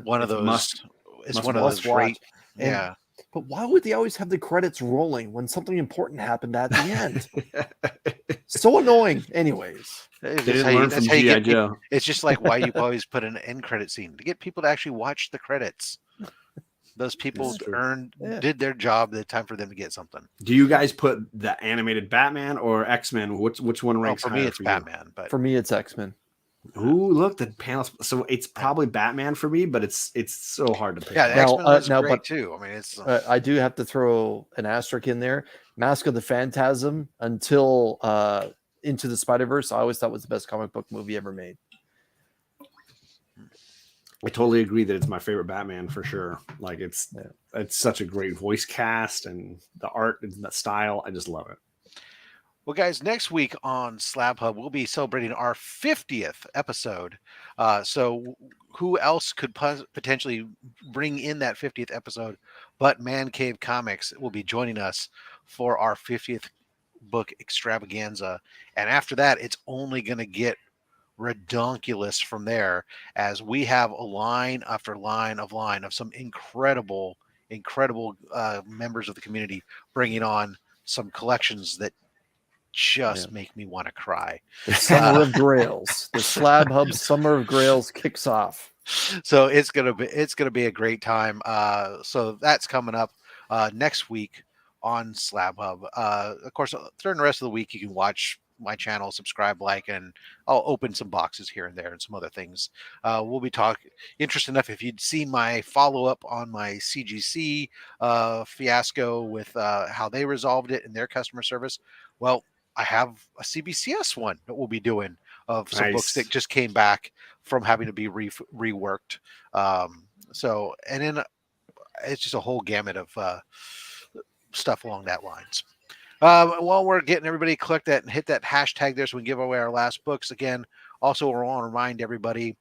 one of those. It's one of those great. Yeah. But why would they always have the credits rolling when something important happened at the end? So annoying. Anyways, it's just like why you always put an end credit scene to get people to actually watch the credits. Those people did their job. The time for them to get something. Do you guys put the animated Batman or X-Men? Which one ranks higher? For me, it's Batman. But for me, it's X-Men. Ooh, look, the panels. So it's probably Batman for me, but it's so hard to pick. Yeah, X-Men is great too. I mean, it's. I do have to throw an asterisk in there. Mask of the Phantasm until Into the Spider-Verse, I always thought was the best comic book movie ever made. I totally agree that it's my favorite Batman for sure. Like it's such a great voice cast and the art and the style. I just love it. Well, guys, next week on SlabHub, we'll be celebrating our 50th episode. So who else could potentially bring in that 50th episode but Man Cave Comics will be joining us for our 50th book extravaganza. And after that, it's only going to get redonkulous from there, as we have a line after line of some incredible members of the community bringing on some collections that just make me want to cry. The Summer of Grails, the SlabHub Summer of Grails kicks off. So it's gonna be a great time. So that's coming up next week on SlabHub. Of course, during the rest of the week, you can watch my channel, subscribe, like, and I'll open some boxes here and there and some other things. We'll be talking. Interesting enough, if you'd seen my follow-up on my CGC fiasco with how they resolved it in their customer service, well, I have a CBCS one that we'll be doing of some books that just came back from having to be reworked. So, and then it's just a whole gamut of stuff along that lines. While we're getting everybody click that and hit that hashtag there so we can give away our last books again. Also, we want to remind everybody,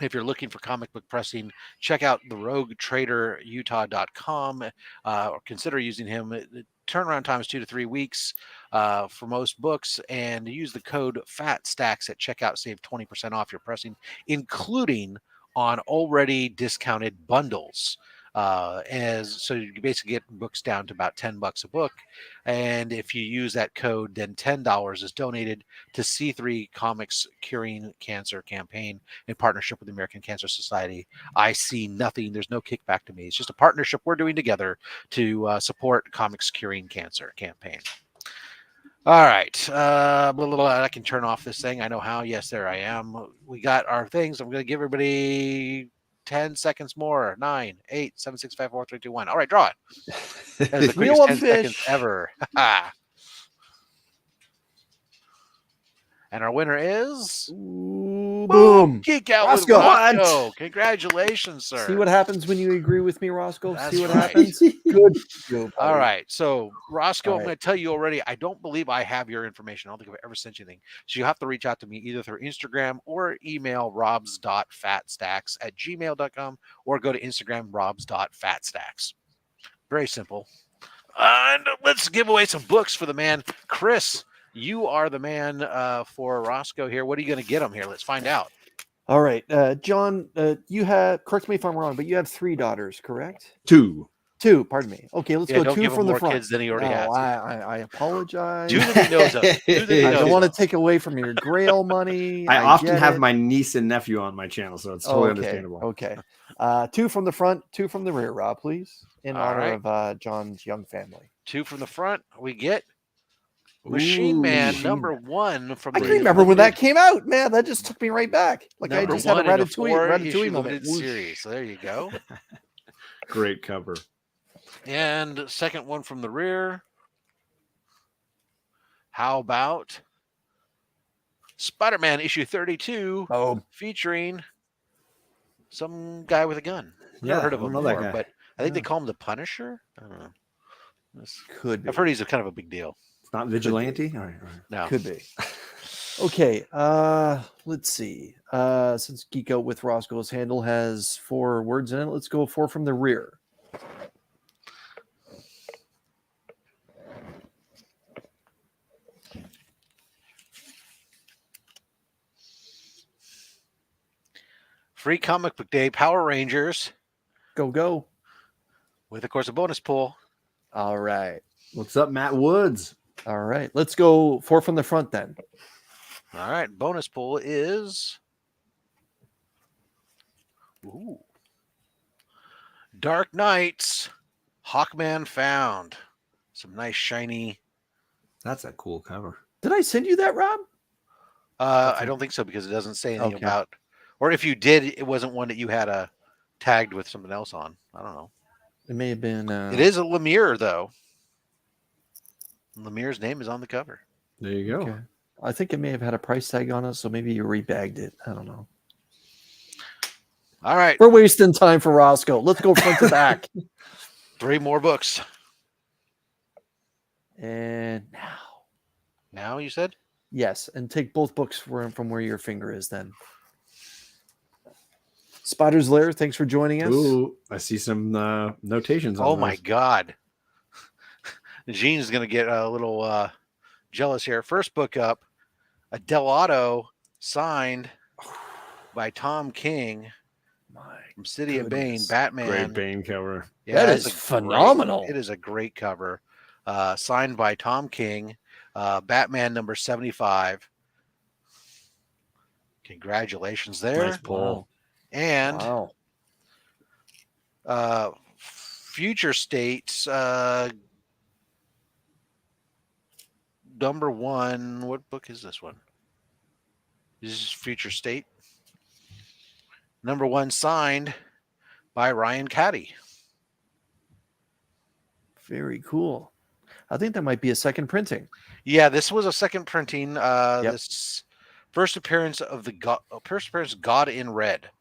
if you're looking for comic book pressing, check out the roguetraderutah.com or consider using him. The turnaround time is 2 to 3 weeks for most books, and use the code FatStax at checkout. Save 20% off your pressing, including on already discounted bundles. So you basically get books down to about $10 a book, and if you use that code, then $10 is donated to C3 Comics Curing Cancer campaign in partnership with the American Cancer Society. I see nothing. There's no kickback to me. It's just a partnership we're doing together to support Comics Curing Cancer campaign. All right. I can turn off this thing. I know how. Yes, there I am. We got our things. I'm going to give everybody 10 seconds more. 9, 8, 7, 6, 5, 4, 3, 2, 1. All right, draw it. That's the quickest 10 seconds ever. And our winner is Boom. Geek Out Roscoe. with Roscoe. Congratulations, sir. See what happens when you agree with me, Roscoe? That's See what right. happens? Good. All right. So, Roscoe, All I'm right. going to tell you already, I don't believe I have your information. I don't think I've ever sent you anything. So you have to reach out to me either through Instagram or email robs.fatstax@gmail.com or go to Instagram robs.fatstax. Very simple. And let's give away some books for the man. Chris, you are the man for Roscoe here. What are you going to get him here? Let's find out. All right. John, you have, correct me if I'm wrong, but you have 3 daughters, correct? 2. 2, pardon me. Okay, let's go don't 2 give him from the more front. kids than he already No, has. I apologize. 2 that he knows of. 2 that he I knows don't want to of. take away from your Grail money. I often get have it. my niece and nephew on my channel, so it's totally understandable. Okay. 2 from the front, 2 from the rear, Rob, please. In All honor right. of John's young family. 2 from the front. We get Machine Man number 1 from I the can remember when that came out. Man, that just took me right back. Like number I just had a 1 in a Ratatouille 4-issue moment. limited Whoosh. series. So there you go. Great cover. And second one from the rear. How about Spider-Man issue 32 featuring some guy with a gun. Never heard of him before, but I think they call him the Punisher. I don't know. Could be. I've heard he's a kind of a big deal. It's not Vigilante? All right. No. Could be. Okay. Let's see. Since Geek Out with Roscoe's handle has 4 words in it, let's go 4 from the rear. Free comic book day, Power Rangers. Go. With, of course, a bonus pool. All right. What's up, Matt Woods? All right. Let's go 4 from the front then. All right. Bonus pool is Dark Knights, Hawkman Found. Some nice shiny. That's a cool cover. Did I send you that, Rob? I don't think so because it doesn't say anything about. Or if you did, it wasn't one that you had tagged with something else on. I don't know. It may have been. It is a Lemire, though. Lemire's name is on the cover. There you go. Okay. I think it may have had a price tag on it, so maybe you rebagged it. I don't know. All right. We're wasting time for Roscoe. Let's go front to back. 3 more books. And now. Now, you said? Yes, and take both books from where your finger is then. Spider's Lair, thanks for joining us. Ooh, I see some notations on Oh, those. my God. Gene's going to get a little jealous here. First book up, a Delato signed by Tom King from City of Bane, Batman. Great Bane cover. Yeah, that is phenomenal. It is a great cover. Signed by Tom King, Batman number 75. Congratulations there. Nice pull. Wow. And Future States number 1. What book is this one? This is Future State. Number 1 signed by Ryan Caddy. Very cool. I think that might be a second printing. Yeah, this was a second printing. This first appearance of God in Red.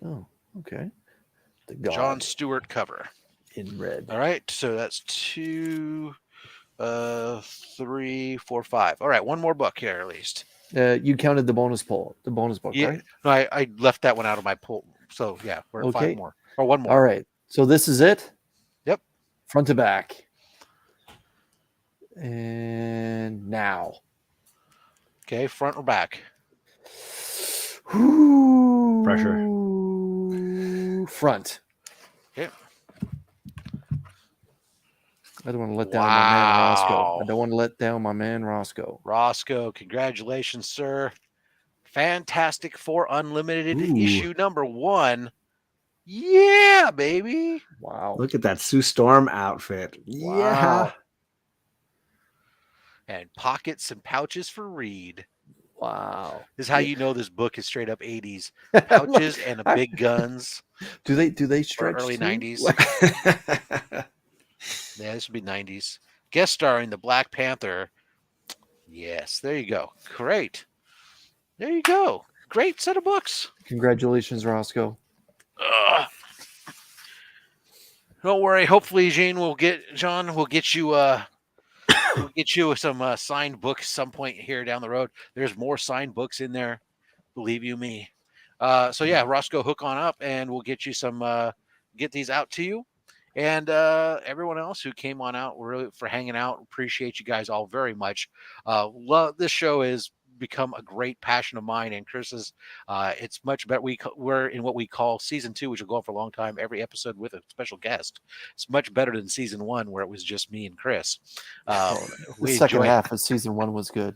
Oh, okay. The John Stewart cover in red. All right, so that's 2, 3, 4, 5. All right, one more book here at least. You counted the bonus book, yeah, right? No, I left that one out of my pool. So yeah, we're at 5 more or 1 more. All right, so this is it. Yep, front to back. And now. Okay, front or back? Pressure. Front. Okay. I don't want to let down my man Roscoe. I don't want to let down my man Roscoe. Roscoe, congratulations, sir. Fantastic Four Unlimited issue number 1. Yeah, baby. Wow. Look at that Sue Storm outfit. Wow. Yeah. And pockets and pouches for Reed. Wow. This is how you know this book is straight up 80s. Pouches and big guns. Do they stretch? Early too? 90s. Yeah, this would be 90s. Guest starring the Black Panther, Yes, there you go. Great. There you go. Great set of books. Congratulations, Roscoe. Don't worry. Hopefully, John will get you we'll get you some signed books some point here down the road. There's more signed books in there, believe you me. So yeah, Roscoe, hook on up, and we'll get you some get these out to you. And everyone else who came on out, really for hanging out, appreciate you guys all very much. Love this show has become a great passion of mine and Chris's. It's much better. We're in what we call season 2, which will go on for a long time. Every episode with a special guest. It's much better than season 1, where it was just me and Chris. The second half of season 1 was good.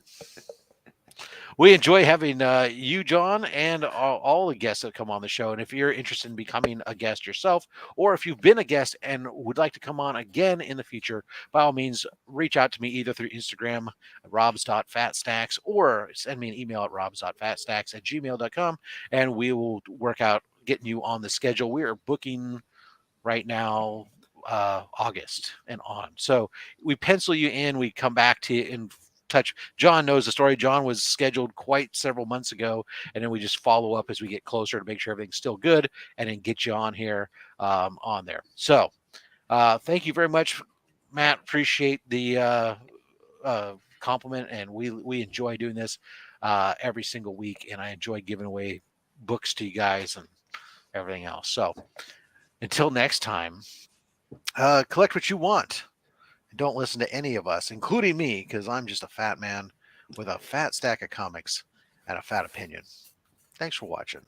We enjoy having you, John, and all the guests that come on the show. And if you're interested in becoming a guest yourself, or if you've been a guest and would like to come on again in the future, by all means, reach out to me either through Instagram, robs.fatstax, or send me an email at robs.fatstax@gmail.com, and we will work out getting you on the schedule. We are booking right now August and on. So we pencil you in. We come back to you in touch. John knows the story. John was scheduled quite several months ago, and then we just follow up as we get closer to make sure everything's still good, and then get you on here on there. So thank you very much, Matt. Appreciate the compliment, and we enjoy doing this every single week, and I enjoy giving away books to you guys and everything else. So until next time, collect what you want. Don't listen to any of us, including me, because I'm just a fat man with a fat stack of comics and a fat opinion. Thanks for watching.